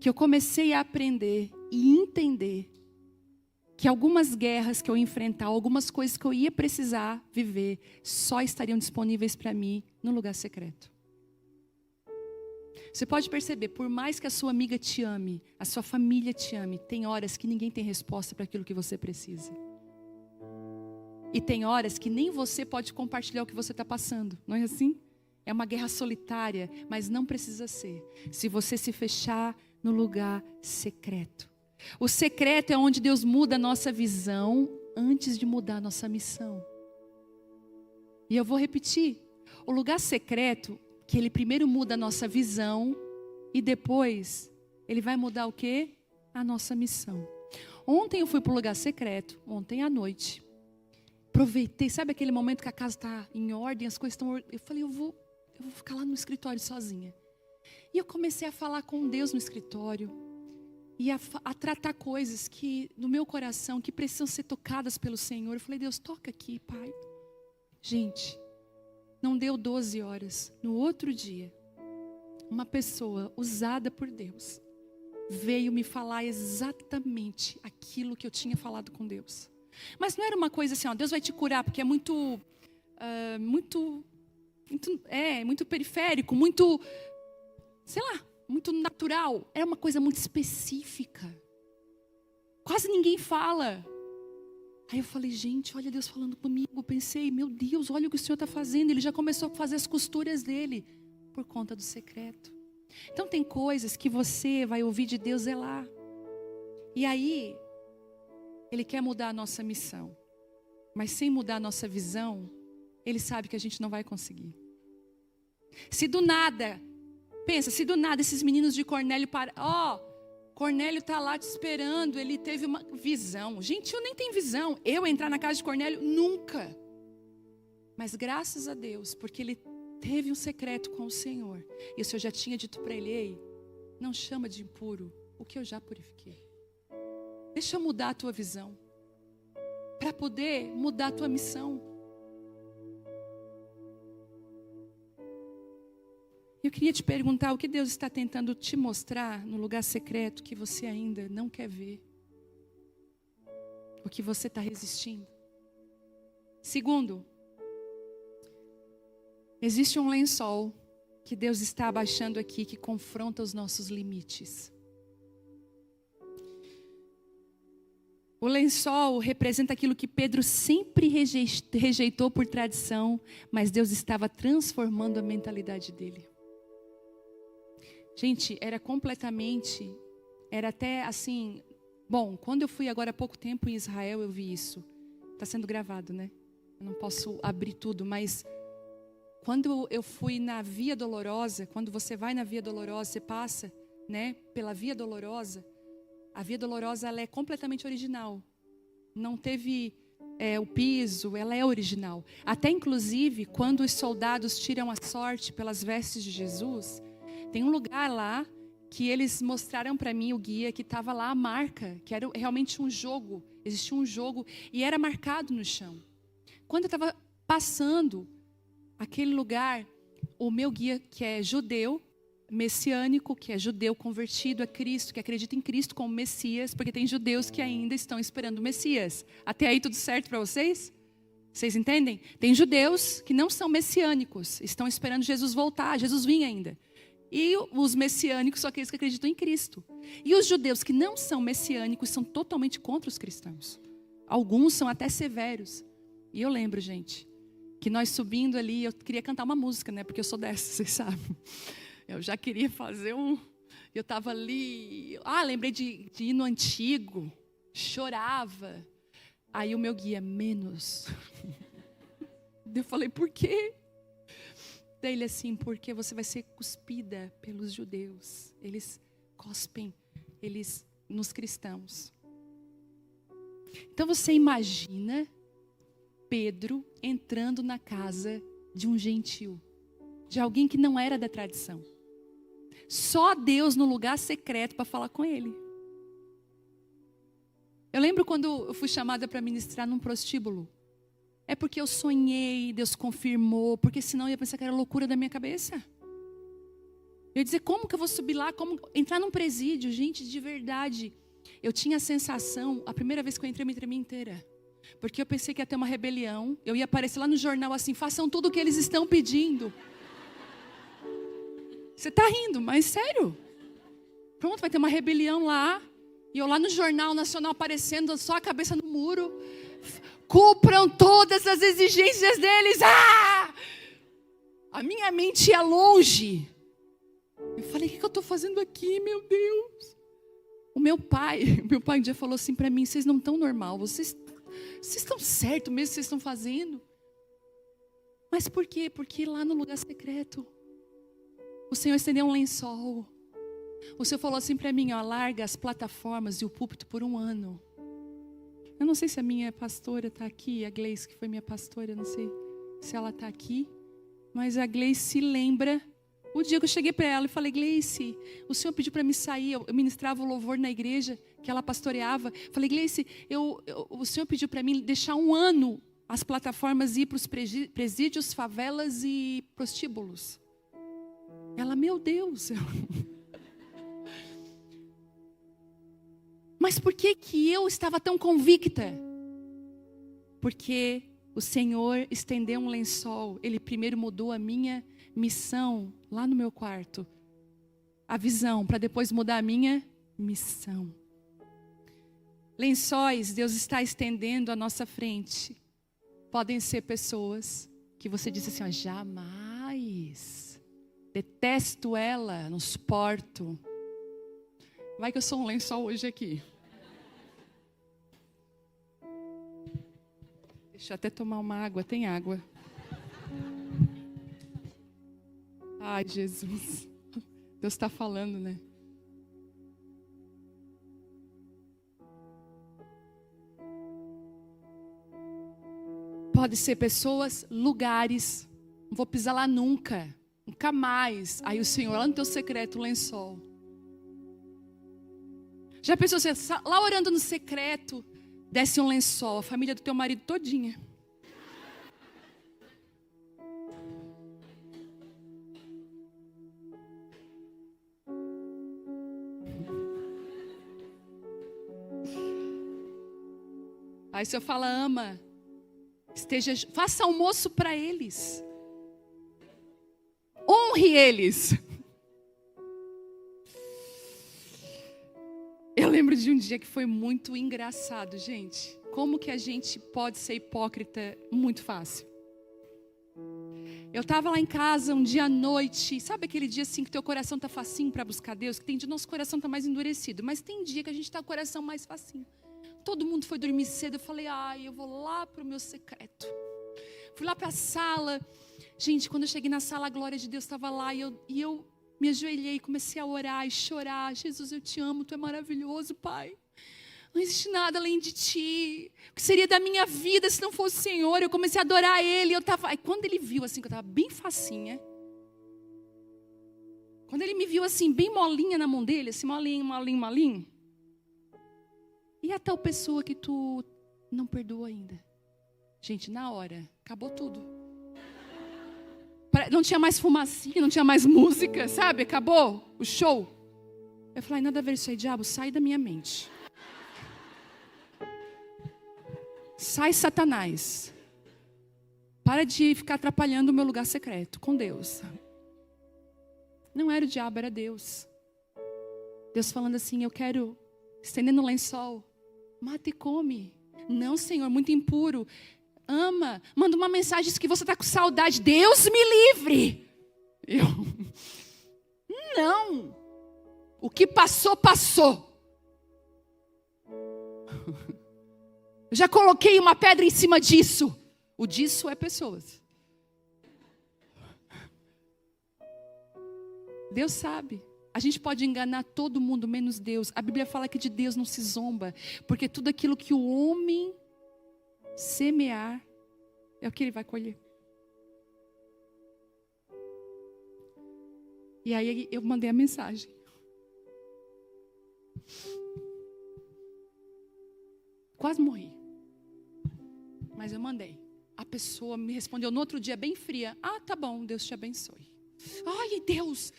que eu comecei a aprender e entender que algumas guerras que eu ia enfrentar, algumas coisas que eu ia precisar viver, só estariam disponíveis para mim no lugar secreto. Você pode perceber, por mais que a sua amiga te ame, a sua família te ame, tem horas que ninguém tem resposta para aquilo que você precisa. E tem horas que nem você pode compartilhar o que você está passando, não é assim? É uma guerra solitária, mas não precisa ser. Se você se fechar no lugar secreto. O secreto é onde Deus muda a nossa visão antes de mudar a nossa missão. E eu vou repetir. O lugar secreto, que Ele primeiro muda a nossa visão e depois Ele vai mudar o quê? A nossa missão. Ontem eu fui para o lugar secreto, ontem à noite. Aproveitei, sabe aquele momento que a casa está em ordem, as coisas estão... Eu falei, eu vou ficar lá no escritório sozinha. E eu comecei a falar com Deus no escritório. E a tratar coisas que no meu coração, que precisam ser tocadas pelo Senhor. Eu falei, Deus, toca aqui, Pai. Gente, não deu 12 horas. No outro dia, uma pessoa usada por Deus veio me falar exatamente aquilo que eu tinha falado com Deus. Mas não era uma coisa assim, ó, Deus vai te curar, porque é muito periférico, muito, sei lá, muito natural. Era uma coisa muito específica. Quase ninguém fala. Aí eu falei, gente, olha Deus falando comigo. Pensei, meu Deus, olha o que o Senhor está fazendo. Ele já começou a fazer as costuras dele por conta do secreto. Então tem coisas que você vai ouvir de Deus lá. E aí, Ele quer mudar a nossa missão. Mas sem mudar a nossa visão, Ele sabe que a gente não vai conseguir. Se do nada, pensa, se do nada esses meninos de Cornélio Cornélio está lá te esperando, ele teve uma visão. Gente, eu nem tenho visão. Eu entrar na casa de Cornélio, nunca. Mas graças a Deus, porque ele teve um secreto com o Senhor. E o Senhor já tinha dito para ele, ei, não chama de impuro o que eu já purifiquei. Deixa eu mudar a tua visão. Para poder mudar a tua missão. Eu queria te perguntar o que Deus está tentando te mostrar no lugar secreto que você ainda não quer ver. O que você está resistindo. Segundo, existe um lençol que Deus está abaixando aqui que confronta os nossos limites. O lençol representa aquilo que Pedro sempre rejeitou por tradição, mas Deus estava transformando a mentalidade dele. Gente, era até assim, bom, quando eu fui agora há pouco tempo em Israel, eu vi isso. Está sendo gravado, né? Eu não posso abrir tudo, mas quando eu fui na Via Dolorosa, quando você vai na Via Dolorosa, você passa, né, pela Via Dolorosa, a Via Dolorosa ela é completamente original. Não teve o piso, ela é original. Até inclusive, quando os soldados tiram a sorte pelas vestes de Jesus, tem um lugar lá que eles mostraram para mim, o guia, que estava lá a marca, que era realmente um jogo. Existia um jogo e era marcado no chão. Quando eu estava passando aquele lugar, o meu guia, que é judeu, messiânico, que é judeu convertido a Cristo, que acredita em Cristo como Messias, porque tem judeus que ainda estão esperando o Messias. Até aí tudo certo para vocês? Vocês entendem? Tem judeus que não são messiânicos, estão esperando Jesus voltar, Jesus vir ainda. E os messiânicos são aqueles que acreditam em Cristo. E os judeus que não são messiânicos são totalmente contra os cristãos. Alguns são até severos. E eu lembro, gente, que nós subindo ali, eu queria cantar uma música, né? Porque eu sou dessa, vocês sabem. Eu já queria fazer eu estava ali, lembrei de hino antigo, chorava. Aí o meu guia, menos. Eu falei, por quê? Daí ele assim, porque você vai ser cuspida pelos judeus. Eles cospem nos cristãos. Então você imagina Pedro entrando na casa de um gentil, de alguém que não era da tradição. Só Deus no lugar secreto para falar com ele. Eu lembro quando eu fui chamada para ministrar num prostíbulo. É porque eu sonhei, Deus confirmou, porque senão eu ia pensar que era loucura da minha cabeça. Eu ia dizer, como que eu vou subir lá, como entrar num presídio? Gente, de verdade, eu tinha a sensação, a primeira vez que eu entrei, eu me tremi inteira. Porque eu pensei que ia ter uma rebelião, eu ia aparecer lá no jornal assim, façam tudo o que eles estão pedindo. Você está rindo, mas sério. Pronto, vai ter uma rebelião lá, e eu lá no Jornal Nacional aparecendo, só a cabeça no muro. Cumpram todas as exigências deles. A minha mente ia longe. Eu falei, o que eu estou fazendo aqui, meu Deus? O meu pai um dia falou assim para mim, vocês não estão normal, vocês estão certo mesmo que vocês estão fazendo. Mas por quê? Porque lá no lugar secreto, o Senhor estendeu um lençol. O Senhor falou assim para mim, larga as plataformas e o púlpito por 1 ano. Eu não sei se a minha pastora está aqui, a Gleice, que foi minha pastora, eu não sei se ela está aqui. Mas a Gleice se lembra, o dia que eu cheguei para ela e falei, Gleice, o Senhor pediu para me sair, eu ministrava o louvor na igreja que ela pastoreava. Falei, Gleice, o Senhor pediu para mim deixar 1 ano as plataformas e ir para os presídios, favelas e prostíbulos. Ela, meu Deus. Mas por que eu estava tão convicta? Porque o Senhor estendeu um lençol. Ele primeiro mudou a minha missão lá no meu quarto. A visão, para depois mudar a minha missão. Lençóis, Deus está estendendo à nossa frente. Podem ser pessoas que você disse assim, ó, jamais. Detesto ela, não suporto. Vai que eu sou um lençol hoje aqui. Deixa eu até tomar uma água, tem água. Ai, Jesus. Deus está falando, né? Pode ser pessoas, lugares. Não vou pisar lá nunca. Nunca mais. Aí o Senhor, lá no teu secreto, o lençol. Já pensou, você lá orando no secreto, desce um lençol, a família do teu marido todinha. Aí o Senhor fala, ama. Faça almoço para eles. Honre eles. Eu lembro de um dia que foi muito engraçado, gente. Como que a gente pode ser hipócrita muito fácil. Eu estava lá em casa um dia à noite. Sabe aquele dia assim que teu coração está facinho para buscar Deus? Que tem dia que nosso coração está mais endurecido. Mas tem dia que a gente está com o coração mais facinho. Todo mundo foi dormir cedo. Eu falei, eu vou lá para o meu secreto. Fui lá para a sala. Gente, quando eu cheguei na sala, a glória de Deus estava lá. E eu me ajoelhei, comecei a orar e chorar. Jesus, eu te amo, tu é maravilhoso, Pai. Não existe nada além de ti. O que seria da minha vida se não fosse o Senhor? Eu comecei a adorar Ele. Aí quando Ele viu assim, que eu estava bem facinha. Quando Ele me viu assim, bem molinha na mão dele, assim, molinho. E a tal pessoa que tu não perdoou ainda? Gente, na hora, acabou tudo. Não tinha mais fumacinha, não tinha mais música, sabe? Acabou o show. Eu falei, nada a ver isso aí, diabo, sai da minha mente. Sai, Satanás. Para de ficar atrapalhando o meu lugar secreto com Deus. Não era o diabo, era Deus. Deus falando assim, eu quero, estendendo o lençol, mata e come. Não, Senhor, muito impuro. Ama, manda uma mensagem que você está com saudade. Deus me livre. Não. O que passou, passou. Eu já coloquei uma pedra em cima disso. O disso é pessoas. Deus sabe. A gente pode enganar todo mundo, menos Deus. A Bíblia fala que de Deus não se zomba. Porque tudo aquilo que o homem semear, é o que ele vai colher. E aí eu mandei a mensagem. Quase morri. Mas eu mandei. A pessoa me respondeu no outro dia bem fria. Tá bom, Deus te abençoe. Ai, Deus.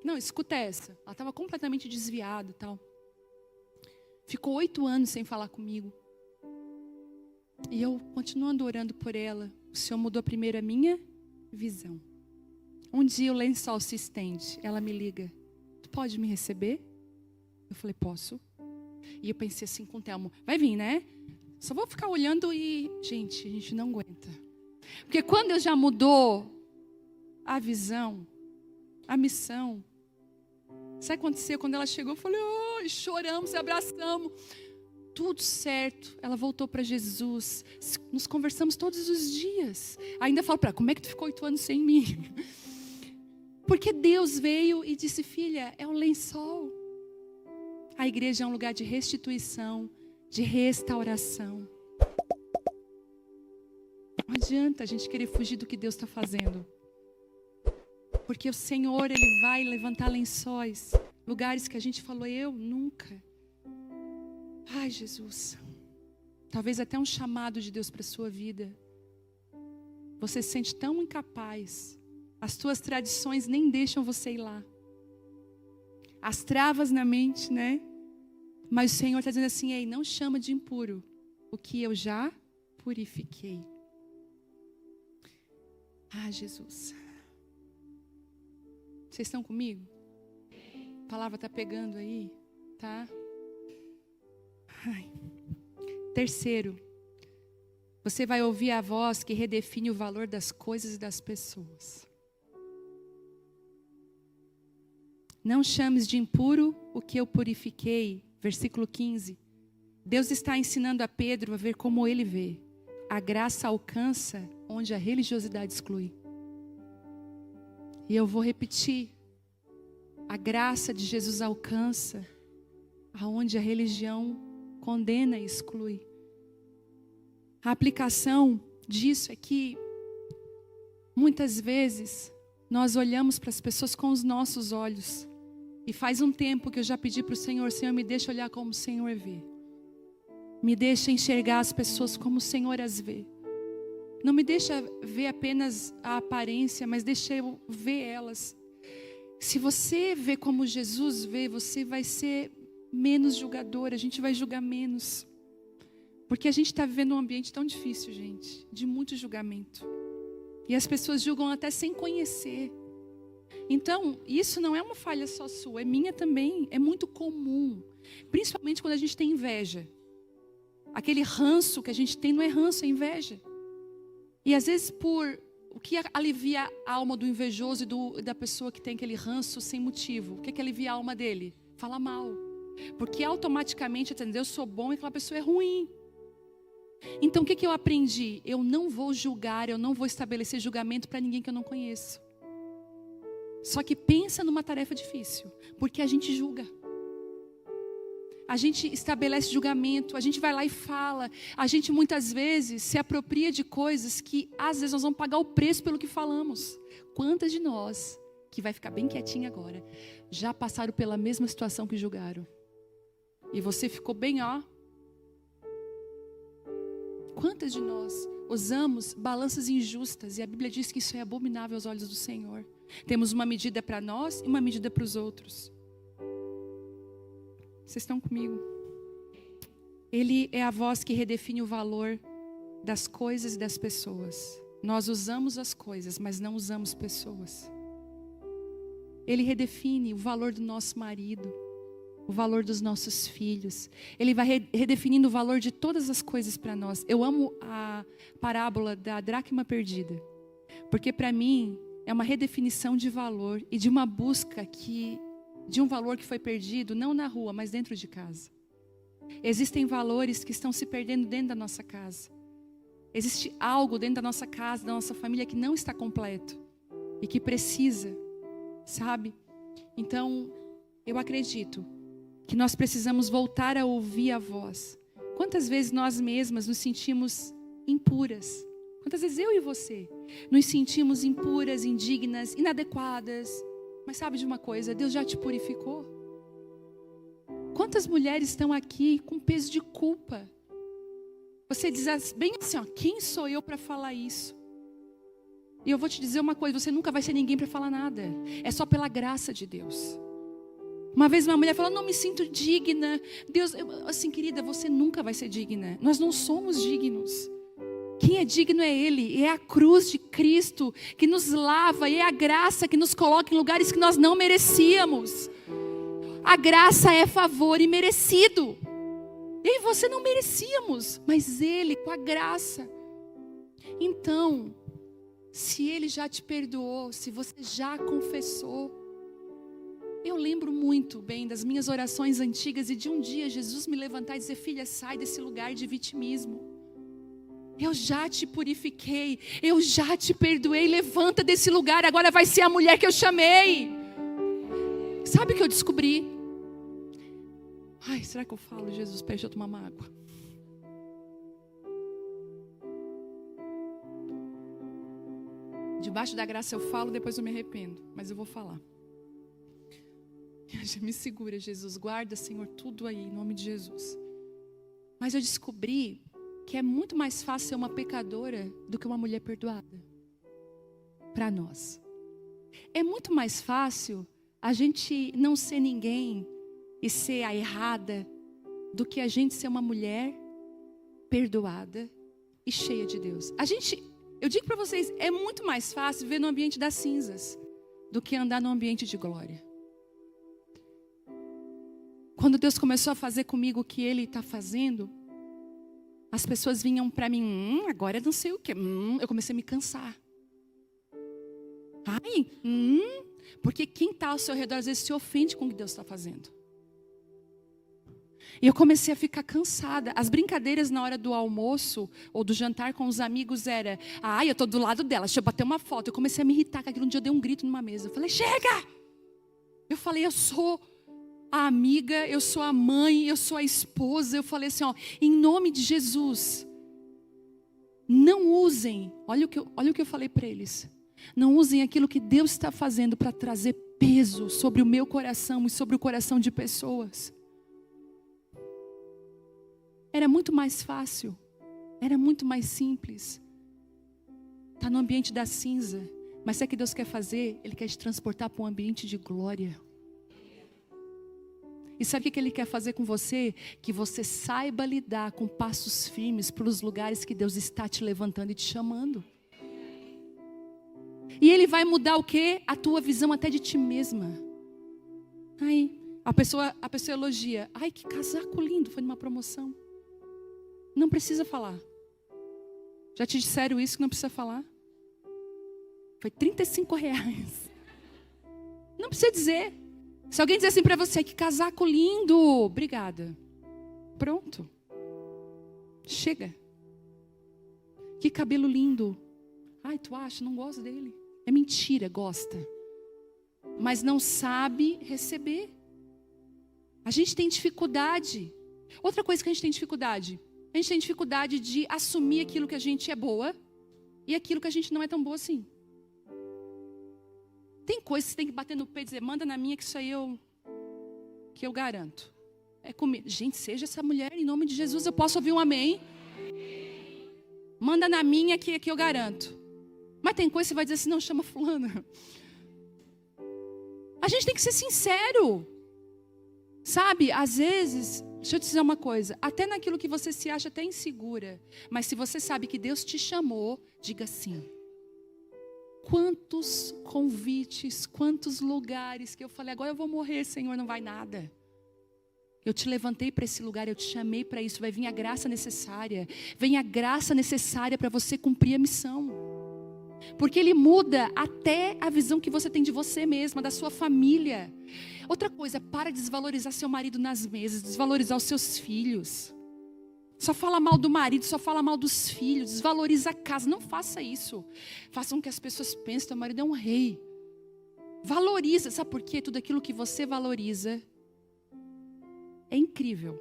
Não, escuta essa. Ela estava completamente desviada e tal. Ficou 8 anos sem falar comigo. E eu, continuando orando por ela, o Senhor mudou primeiro a minha visão. Um dia o lençol se estende. Ela me liga. Tu pode me receber? Eu falei, posso. E eu pensei assim com o Telmo, vai vir, né? Só vou ficar olhando e... Gente, a gente não aguenta. Porque quando Deus já mudou a visão, a missão... Sabe o que aconteceu? Quando ela chegou, eu falei, choramos, se abraçamos. Tudo certo. Ela voltou para Jesus. Nos conversamos todos os dias. Ainda falo para ela, como é que tu ficou 8 anos sem mim? Porque Deus veio e disse, filha, é um lençol. A igreja é um lugar de restituição, de restauração. Não adianta a gente querer fugir do que Deus está fazendo. Porque o Senhor, Ele vai levantar lençóis. Lugares que a gente falou, eu nunca. Ai, Jesus. Talvez até um chamado de Deus para a sua vida. Você se sente tão incapaz. As tuas tradições nem deixam você ir lá. As travas na mente, né? Mas o Senhor está dizendo assim, ei, não chama de impuro o que eu já purifiquei. Jesus. Vocês estão comigo? A palavra está pegando aí, tá? Terceiro, você vai ouvir a voz que redefine o valor das coisas e das pessoas. Não chames de impuro o que eu purifiquei. Versículo 15. Deus está ensinando a Pedro a ver como ele vê. A graça alcança onde a religiosidade exclui. E eu vou repetir. A graça de Jesus alcança aonde a religião condena e exclui. A aplicação disso é que muitas vezes nós olhamos para as pessoas com os nossos olhos. E faz um tempo que eu já pedi para o Senhor, Senhor, me deixa olhar como o Senhor vê. Me deixa enxergar as pessoas como o Senhor as vê. Não me deixa ver apenas a aparência, mas deixa eu ver elas. Se você vê como Jesus vê, você vai ser menos julgador, a gente vai julgar menos. Porque a gente está vivendo um ambiente tão difícil, gente, de muito julgamento. E as pessoas julgam até sem conhecer. Então, isso não é uma falha só sua, é minha também, é muito comum. Principalmente quando a gente tem inveja. Aquele ranço que a gente tem não é ranço, é inveja. E às vezes o que alivia a alma do invejoso e da pessoa que tem aquele ranço sem motivo? O que alivia a alma dele? Fala mal. Porque automaticamente, eu sou bom e aquela pessoa é ruim. Então o que eu aprendi? Eu não vou julgar, eu não vou estabelecer julgamento para ninguém que eu não conheço. Só que pensa numa tarefa difícil, porque a gente julga. A gente estabelece julgamento, a gente vai lá e fala. A gente muitas vezes se apropria de coisas que às vezes nós vamos pagar o preço pelo que falamos. Quantas de nós, que vai ficar bem quietinha agora, já passaram pela mesma situação que julgaram? E você ficou bem, ó. Quantas de nós usamos balanças injustas e a Bíblia diz que isso é abominável aos olhos do Senhor? Temos uma medida para nós e uma medida para os outros. Vocês estão comigo? Ele é a voz que redefine o valor das coisas e das pessoas. Nós usamos as coisas, mas não usamos pessoas. Ele redefine o valor do nosso marido, o valor dos nossos filhos. Ele vai redefinindo o valor de todas as coisas para nós. Eu amo a parábola da dracma perdida, porque para mim é uma redefinição de valor e de uma busca de um valor que foi perdido, não na rua, mas dentro de casa. Existem valores que estão se perdendo dentro da nossa casa. Existe algo dentro da nossa casa, da nossa família, que não está completo e que precisa, sabe? Então, eu acredito que nós precisamos voltar a ouvir a voz. Quantas vezes nós mesmas nos sentimos impuras? Quantas vezes eu e você nos sentimos impuras, indignas, inadequadas? Mas sabe de uma coisa? Deus já te purificou. Quantas mulheres estão aqui com peso de culpa? Você diz bem assim, ó, quem sou eu para falar isso? E eu vou te dizer uma coisa, você nunca vai ser ninguém para falar nada. É só pela graça de Deus. Uma vez uma mulher falou, não me sinto digna. Deus, assim, querida, você nunca vai ser digna. Nós não somos dignos. Quem é digno é Ele, é a cruz de Cristo que nos lava, e é a graça que nos coloca em lugares que nós não merecíamos. A graça é favor imerecido. Eu e você não merecíamos, mas Ele, com a graça. Então, se Ele já te perdoou, se você já confessou, eu lembro muito bem das minhas orações antigas e de um dia Jesus me levantar e dizer, filha, sai desse lugar de vitimismo. Eu já te purifiquei, eu já te perdoei, levanta desse lugar, agora vai ser a mulher que eu chamei. Sabe o que eu descobri? Ai, será que eu falo, Jesus, deixa eu tomar uma água. Debaixo da graça eu falo, depois eu me arrependo, mas eu vou falar. Me segura, Jesus, guarda, Senhor, tudo aí, em nome de Jesus. Mas eu descobri que é muito mais fácil ser uma pecadora do que uma mulher perdoada. Para nós. É muito mais fácil a gente não ser ninguém e ser a errada do que a gente ser uma mulher perdoada e cheia de Deus. Eu digo para vocês, é muito mais fácil viver no ambiente das cinzas do que andar no ambiente de glória. Quando Deus começou a fazer comigo o que Ele está fazendo, as pessoas vinham para mim, agora não sei o quê. Eu comecei a me cansar. Porque quem está ao seu redor às vezes se ofende com o que Deus está fazendo. E eu comecei a ficar cansada. As brincadeiras na hora do almoço ou do jantar com os amigos era: eu estou do lado dela, deixa eu bater uma foto. Eu comecei a me irritar com aquilo. Um dia eu dei um grito numa mesa. Eu falei: chega! Eu falei: eu sou a amiga, eu sou a mãe, eu sou a esposa. Eu falei assim, em nome de Jesus, não usem, olha o que eu falei para eles. Não usem aquilo que Deus está fazendo para trazer peso sobre o meu coração e sobre o coração de pessoas. Era muito mais fácil, era muito mais simples. Está no ambiente da cinza, mas sabe o que Deus quer fazer? Ele quer te transportar para um ambiente de glória. E sabe o que Ele quer fazer com você? Que você saiba lidar com passos firmes para os lugares que Deus está te levantando e te chamando. E Ele vai mudar o quê? A tua visão até de ti mesma. Aí, a pessoa elogia. Ai, que casaco lindo, foi numa promoção. Não precisa falar. Já te disseram isso que não precisa falar? Foi R$35. Não precisa dizer. Se alguém dizer assim para você: que casaco lindo, obrigada. Pronto. Chega. Que cabelo lindo. Ai, tu acha? Não gosto dele. É mentira, gosta. Mas não sabe receber. A gente tem dificuldade. Outra coisa que a gente tem dificuldade. A gente tem dificuldade de assumir aquilo que a gente é boa e aquilo que a gente não é tão boa assim. Tem coisas que você tem que bater no peito e dizer: manda na minha que isso aí que eu garanto. É comigo. Gente, seja essa mulher em nome de Jesus. Eu posso ouvir um amém? Manda na minha que eu garanto. Mas tem coisa que você vai dizer assim: não, chama fulana. A gente tem que ser sincero. Sabe, às vezes, deixa eu te dizer uma coisa. Até naquilo que você se acha até insegura. Mas se você sabe que Deus te chamou, diga sim. Quantos convites, quantos lugares que eu falei: agora eu vou morrer, Senhor, não vai nada. Eu te levantei para esse lugar, eu te chamei para isso. Vai vir a graça necessária. Vem a graça necessária para você cumprir a missão. Porque Ele muda até a visão que você tem de você mesma, da sua família. Outra coisa, para de desvalorizar seu marido nas mesas, desvalorizar os seus filhos. Só fala mal do marido, só fala mal dos filhos, desvaloriza a casa. Não faça isso. Faça com que as pessoas pensem: teu marido é um rei. Valoriza, sabe por quê? Tudo aquilo que você valoriza é incrível.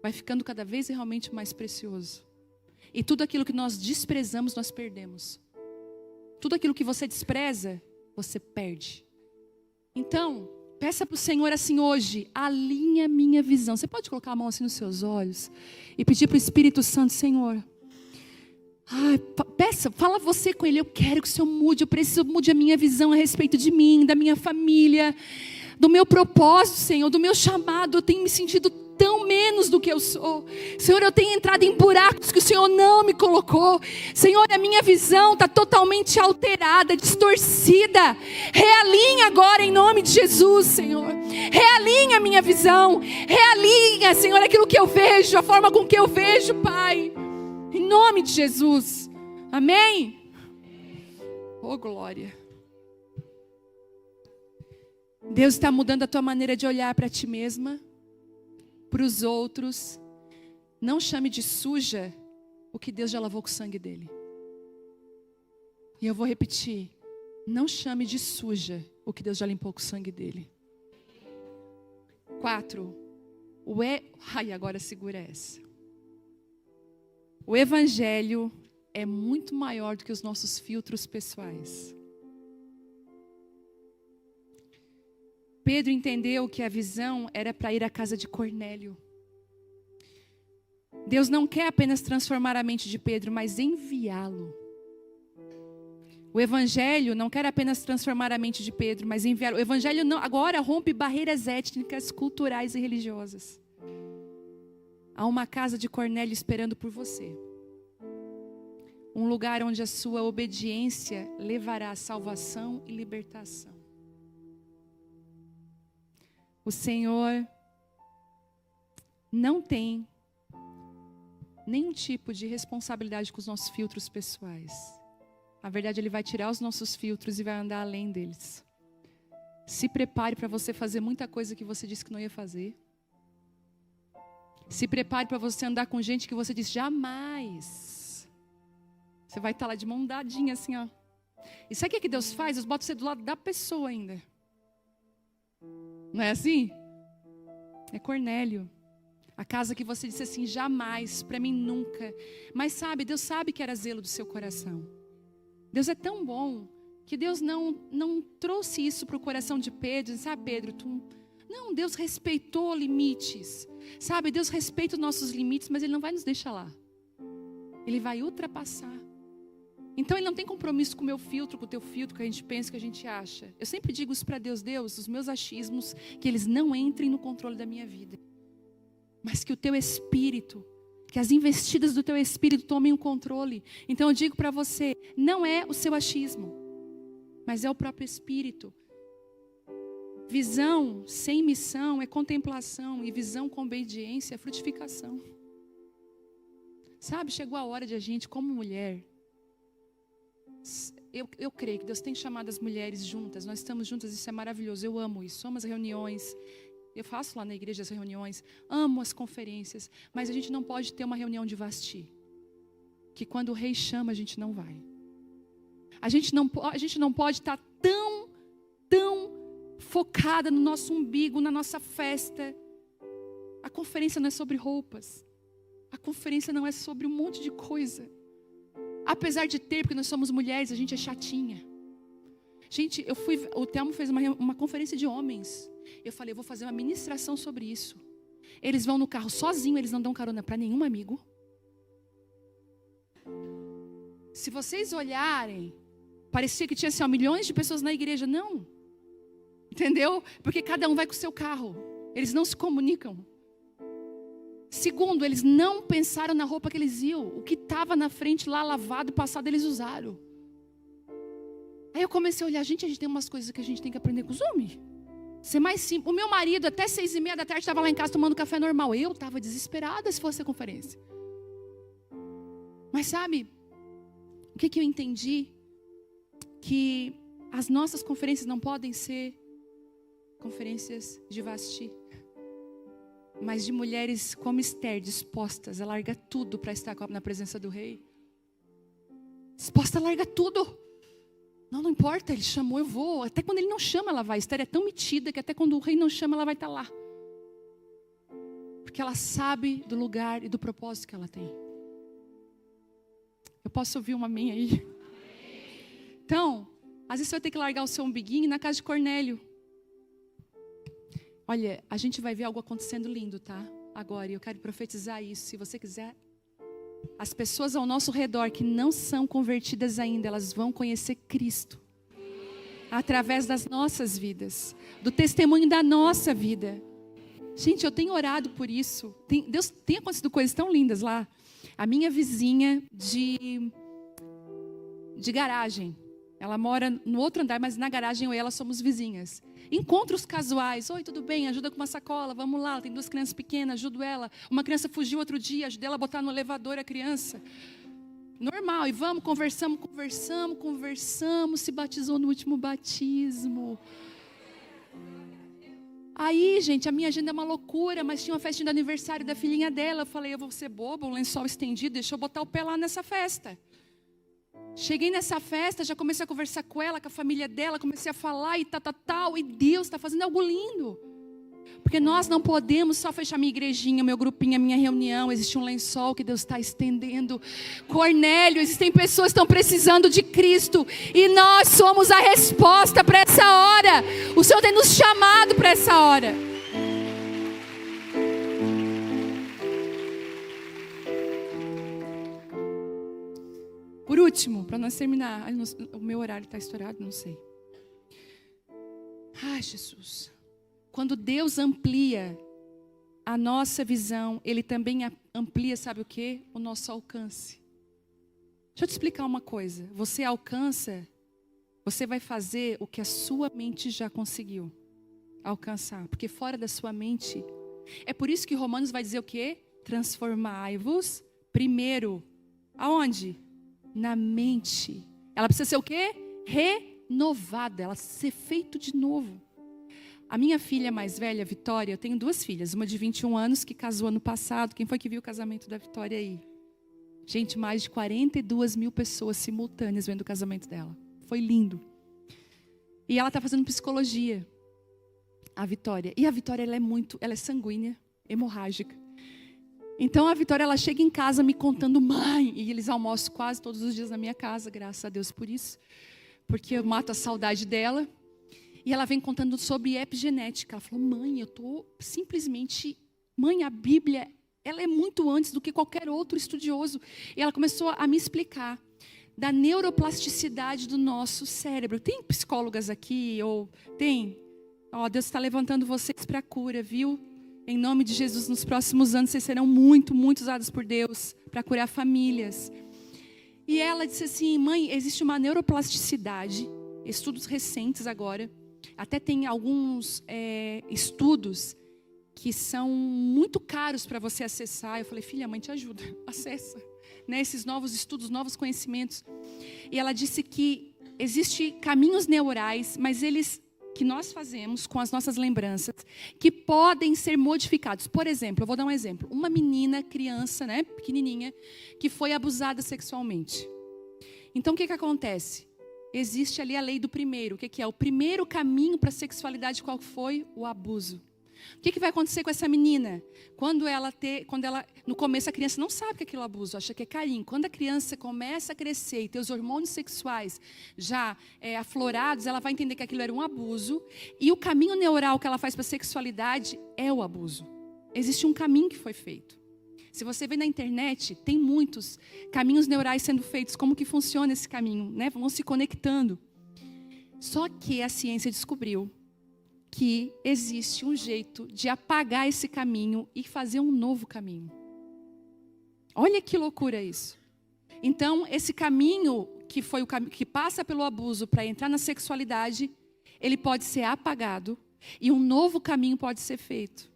Vai ficando cada vez realmente mais precioso. E tudo aquilo que nós desprezamos, nós perdemos. Tudo aquilo que você despreza, você perde. Então, peça para o Senhor assim hoje: alinha minha visão. Você pode colocar a mão assim nos seus olhos e pedir para o Espírito Santo: Senhor, peça, fala você com Ele: eu quero que o Senhor mude, eu preciso mude a minha visão a respeito de mim, da minha família, do meu propósito, Senhor, do meu chamado. Eu tenho me sentido tão menos do que eu sou. Senhor, eu tenho entrado em buracos que o Senhor não me colocou. Senhor, a minha visão está totalmente alterada, distorcida. Realinha agora em nome de Jesus, Senhor. Realinha a minha visão. Realinha, Senhor, aquilo que eu vejo, a forma com que eu vejo, Pai. Em nome de Jesus. Amém? Oh, glória. Deus está mudando a tua maneira de olhar para ti mesma, para os outros. Não chame de suja o que Deus já lavou com o sangue dele. E eu vou repetir: não chame de suja o que Deus já limpou com o sangue dele. 4. Agora segura essa. O evangelho é muito maior do que os nossos filtros pessoais. Pedro entendeu que a visão era para ir à casa de Cornélio. Deus não quer apenas transformar a mente de Pedro, mas enviá-lo. O evangelho não quer apenas transformar a mente de Pedro, mas enviá-lo. O evangelho não, agora rompe barreiras étnicas, culturais e religiosas. Há uma casa de Cornélio esperando por você. Um lugar onde a sua obediência levará a salvação e libertação. O Senhor não tem nenhum tipo de responsabilidade com os nossos filtros pessoais. Na verdade, Ele vai tirar os nossos filtros e vai andar além deles. Se prepare para você fazer muita coisa que você disse que não ia fazer. Se prepare para você andar com gente que você disse jamais. Você vai estar lá de mão dadinha assim, ó. E sabe o que Deus faz? Deus bota você do lado da pessoa ainda. Não é assim? É Cornélio. A casa que você disse assim, jamais, para mim nunca. Mas sabe, Deus sabe que era zelo do seu coração. Deus é tão bom que Deus não trouxe isso para o coração de Pedro. Sabe, Pedro, não, Deus respeitou limites. Sabe, Deus respeita os nossos limites, mas Ele não vai nos deixar lá. Ele vai ultrapassar. Então Ele não tem compromisso com o meu filtro, com o teu filtro, que a gente pensa, que a gente acha. Eu sempre digo isso para Deus, os meus achismos, que eles não entrem no controle da minha vida. Mas que o teu Espírito, que as investidas do teu Espírito tomem o controle. Então eu digo para você, não é o seu achismo, mas é o próprio Espírito. Visão sem missão é contemplação, e visão com obediência é frutificação. Sabe, chegou a hora de a gente, como mulher, eu creio que Deus tem chamado as mulheres juntas, nós estamos juntas, isso é maravilhoso, eu amo isso, amo as reuniões, eu faço lá na igreja as reuniões, amo as conferências, mas a gente não pode ter uma reunião de vasti, que quando o rei chama a gente não vai. A gente não pode estar tão focada no nosso umbigo, na nossa festa. A conferência não é sobre roupas, a conferência não é sobre um monte de coisa. Apesar de ter, porque nós somos mulheres, a gente é chatinha. Gente, o Telmo fez uma conferência de homens. Eu falei, eu vou fazer uma ministração sobre isso. Eles vão no carro sozinhos, eles não dão carona para nenhum amigo. Se vocês olharem, parecia que tinha assim, milhões de pessoas na igreja. Não. Entendeu? Porque cada um vai com o seu carro. Eles não se comunicam. Segundo, eles não pensaram na roupa que eles iam. O que estava na frente lá, lavado, passado, eles usaram. Aí eu comecei a olhar, gente, a gente tem umas coisas que a gente tem que aprender com os homens. Ser mais simples. O meu marido, até 6:30 da tarde, estava lá em casa tomando café normal. Eu estava desesperada se fosse a conferência. Mas sabe, o que eu entendi? Que as nossas conferências não podem ser conferências de vasti, mas de mulheres como Esther, dispostas a largar tudo para estar na presença do rei. Disposta a largar tudo. Não importa, ele chamou, eu vou. Até quando ele não chama, ela vai. Esther é tão metida que até quando o rei não chama, ela vai estar lá. Porque ela sabe do lugar e do propósito que ela tem. Eu posso ouvir um amém aí? Então, às vezes você vai ter que largar o seu umbiguinho na casa de Cornélio. Olha, a gente vai ver algo acontecendo lindo, tá? Agora, e eu quero profetizar isso, se você quiser. As pessoas ao nosso redor que não são convertidas ainda, elas vão conhecer Cristo. Através das nossas vidas. Do testemunho da nossa vida. Gente, eu tenho orado por isso. Deus tem acontecido coisas tão lindas lá. A minha vizinha de garagem. Ela mora no outro andar, mas na garagem eu e ela somos vizinhas. Encontros casuais. Oi, tudo bem? Ajuda com uma sacola, vamos lá. Ela tem 2 crianças pequenas, ajudo ela. Uma criança fugiu outro dia, ajudei ela a botar no elevador a criança. Normal, e vamos, conversamos. Se batizou no último batismo. Aí, gente, a minha agenda é uma loucura, mas tinha uma festa de aniversário da filhinha dela. Eu falei, eu vou ser boba, um lençol estendido, deixa eu botar o pé lá nessa festa. Cheguei nessa festa, já comecei a conversar com ela, com a família dela, comecei a falar e tal, e Deus está fazendo algo lindo. Porque nós não podemos só fechar minha igrejinha, meu grupinho, a minha reunião, existe um lençol que Deus está estendendo. Cornélio, existem pessoas que estão precisando de Cristo, e nós somos a resposta para essa hora. O Senhor tem nos chamado para essa hora. Por último, para nós terminar, o meu horário está estourado, não sei. Ai, Jesus. Quando Deus amplia a nossa visão, Ele também amplia, sabe o quê? O nosso alcance. Deixa eu te explicar uma coisa. Você alcança, você vai fazer o que a sua mente já conseguiu alcançar. Porque fora da sua mente, É por isso que Romanos vai dizer o quê? Transformai-vos primeiro. Aonde? Na mente. Ela precisa ser o quê? Renovada. Ela precisa ser feito de novo. A minha filha mais velha, Vitória, eu tenho 2 filhas. Uma de 21 anos que casou ano passado. Quem foi que viu o casamento da Vitória aí? Gente, mais de 42 mil pessoas simultâneas vendo o casamento dela. Foi lindo. E ela está fazendo psicologia. A Vitória. E a Vitória, ela é sanguínea, hemorrágica. Então a Vitória, ela chega em casa me contando, mãe, e eles almoçam quase todos os dias na minha casa, graças a Deus por isso, porque eu mato a saudade dela. E ela vem contando sobre epigenética. Ela falou, mãe, eu estou simplesmente, mãe, a Bíblia, ela é muito antes do que qualquer outro estudioso. E ela começou a me explicar da neuroplasticidade do nosso cérebro. Tem psicólogas aqui, ou tem? Deus está levantando vocês para a cura, viu? Em nome de Jesus, nos próximos anos, vocês serão muito, muito usados por Deus para curar famílias. E ela disse assim, mãe, existe uma neuroplasticidade, estudos recentes agora, até tem alguns estudos que são muito caros para você acessar. Eu falei, filha, mãe, te ajuda, acessa, né, esses novos estudos, novos conhecimentos. E ela disse que existem caminhos neurais, mas que nós fazemos com as nossas lembranças, que podem ser modificados. Por exemplo, eu vou dar um exemplo. Uma menina, criança, né, pequenininha, que foi abusada sexualmente. Então, o que acontece? Existe ali a lei do primeiro. O que é? O primeiro caminho para a sexualidade, qual foi? O abuso. O que vai acontecer com essa menina? Quando ela, no começo a criança não sabe que aquilo é abuso, acha que é carinho. Quando a criança começa a crescer e ter os hormônios sexuais já aflorados, ela vai entender que aquilo era um abuso. E o caminho neural que ela faz para a sexualidade é o abuso. Existe um caminho que foi feito. Se você vê na internet, tem muitos caminhos neurais sendo feitos. Como que funciona esse caminho, né? Vão se conectando. Só que a ciência descobriu que existe um jeito de apagar esse caminho e fazer um novo caminho. Olha que loucura isso. Então, esse caminho que foi o caminho que passa pelo abuso para entrar na sexualidade, ele pode ser apagado e um novo caminho pode ser feito.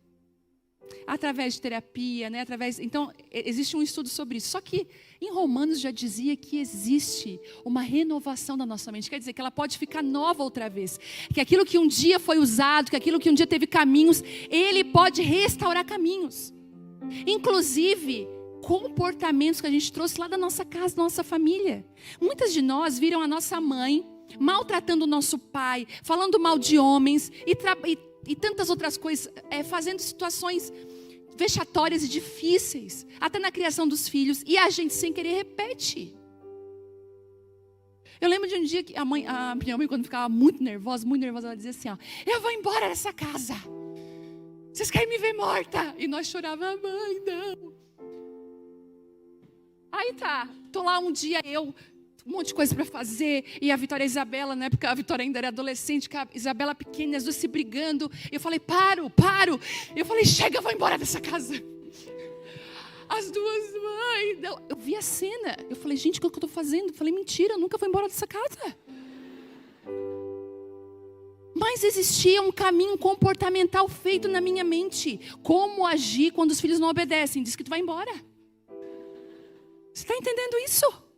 Através de terapia, né? Então, existe um estudo sobre isso. Só que em Romanos já dizia que existe uma renovação da nossa mente. Quer dizer, que ela pode ficar nova outra vez. Que aquilo que um dia foi usado, que aquilo que um dia teve caminhos, ele pode restaurar caminhos. Inclusive, comportamentos que a gente trouxe lá da nossa casa, da nossa família. Muitas de nós viram a nossa mãe maltratando o nosso pai, falando mal de homens e tantas outras coisas, fazendo situações vexatórias e difíceis, até na criação dos filhos, e a gente sem querer repete. Eu lembro de um dia que a minha mãe, quando ficava muito nervosa, ela dizia assim, eu vou embora dessa casa, vocês querem me ver morta? E nós chorávamos, mãe, não. Aí tá, tô lá um dia um monte de coisa para fazer, e a Vitória e a Isabela, na época a Vitória ainda era adolescente, a Isabela pequena, as duas se brigando. Eu falei, paro. Eu falei, chega, eu vou embora dessa casa. As duas, mãe, não. Eu vi a cena, eu falei, gente, o que eu estou fazendo? Eu falei, mentira, eu nunca vou embora dessa casa. Mas existia um caminho comportamental feito na minha mente. Como agir quando os filhos não obedecem? Diz que tu vai embora. Você está entendendo isso?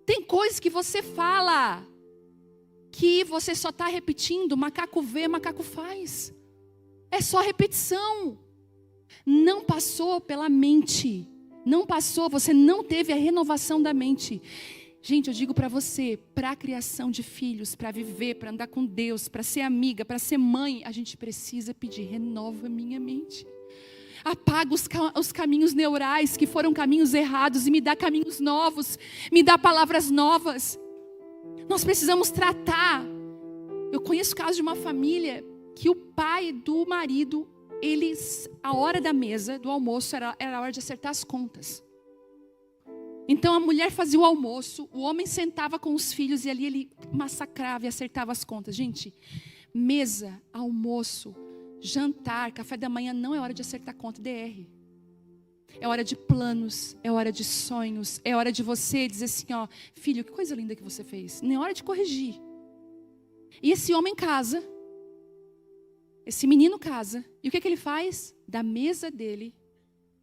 Tem coisas que você fala que você só está repetindo. Macaco vê, macaco faz. É só repetição. Não passou pela mente. Não passou, você não teve a renovação da mente. Gente, eu digo para você, para a criação de filhos, para viver, para andar com Deus, para ser amiga, para ser mãe, a gente precisa pedir, renova minha mente. Apaga os caminhos neurais que foram caminhos errados e me dá caminhos novos, me dá palavras novas. Nós precisamos tratar. Eu conheço casos de uma família que o pai do marido, a hora da mesa, do almoço, era a hora de acertar as contas. Então a mulher fazia o almoço, o homem sentava com os filhos e ali ele massacrava e acertava as contas. Gente, mesa, almoço, jantar, café da manhã não é hora de acertar conta, DR. É hora de planos, é hora de sonhos, é hora de você dizer assim, filho, que coisa linda que você fez. Não é hora de corrigir. E esse homem casa, Esse menino casa. E o que ele faz? Da mesa dele,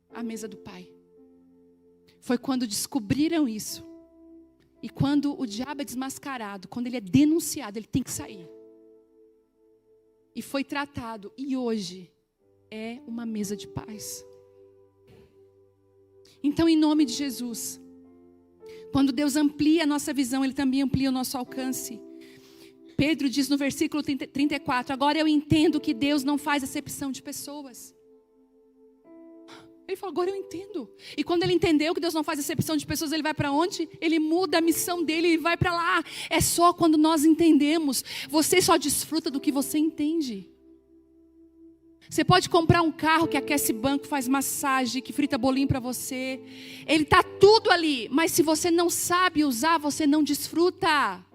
à mesa do pai. Foi quando descobriram isso. E quando o diabo é desmascarado, quando ele é denunciado, ele tem que sair. E foi tratado. E hoje é uma mesa de paz. Então, em nome de Jesus, quando Deus amplia a nossa visão, Ele também amplia o nosso alcance. Pedro diz no versículo 34, agora eu entendo que Deus não faz acepção de pessoas. Ele falou, agora eu entendo. E quando ele entendeu que Deus não faz acepção de pessoas, ele vai para onde? Ele muda a missão dele e vai para lá. É só quando nós entendemos. Você só desfruta do que você entende. Você pode comprar um carro que aquece banco, faz massagem, que frita bolinho para você. Ele está tudo ali. Mas se você não sabe usar, você não desfruta.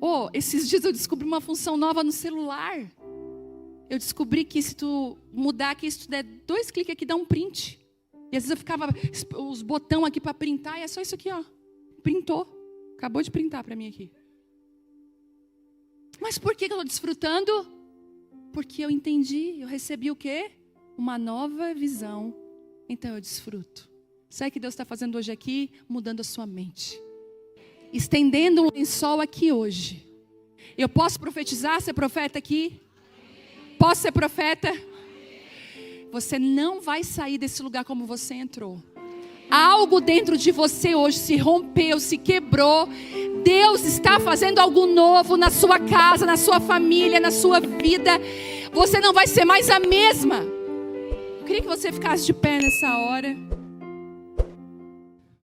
Oh, esses dias eu descobri uma função nova no celular. Eu descobri que se tu mudar aqui, se tu der 2 cliques aqui, dá um print. E às vezes eu ficava, os botões aqui para printar, e é só isso aqui, ó. Printou. Acabou de printar para mim aqui. Mas por que eu estou desfrutando? Porque eu entendi, eu recebi o quê? Uma nova visão. Então eu desfruto. Sabe o que Deus está fazendo hoje aqui? Mudando a sua mente. Estendendo um lençol aqui hoje. Eu posso profetizar, ser profeta aqui? Posso ser profeta? Você não vai sair desse lugar como você entrou. Algo dentro de você hoje se rompeu, se quebrou. Deus está fazendo algo novo na sua casa, na sua família, na sua vida. Você não vai ser mais a mesma. Eu queria que você ficasse de pé nessa hora.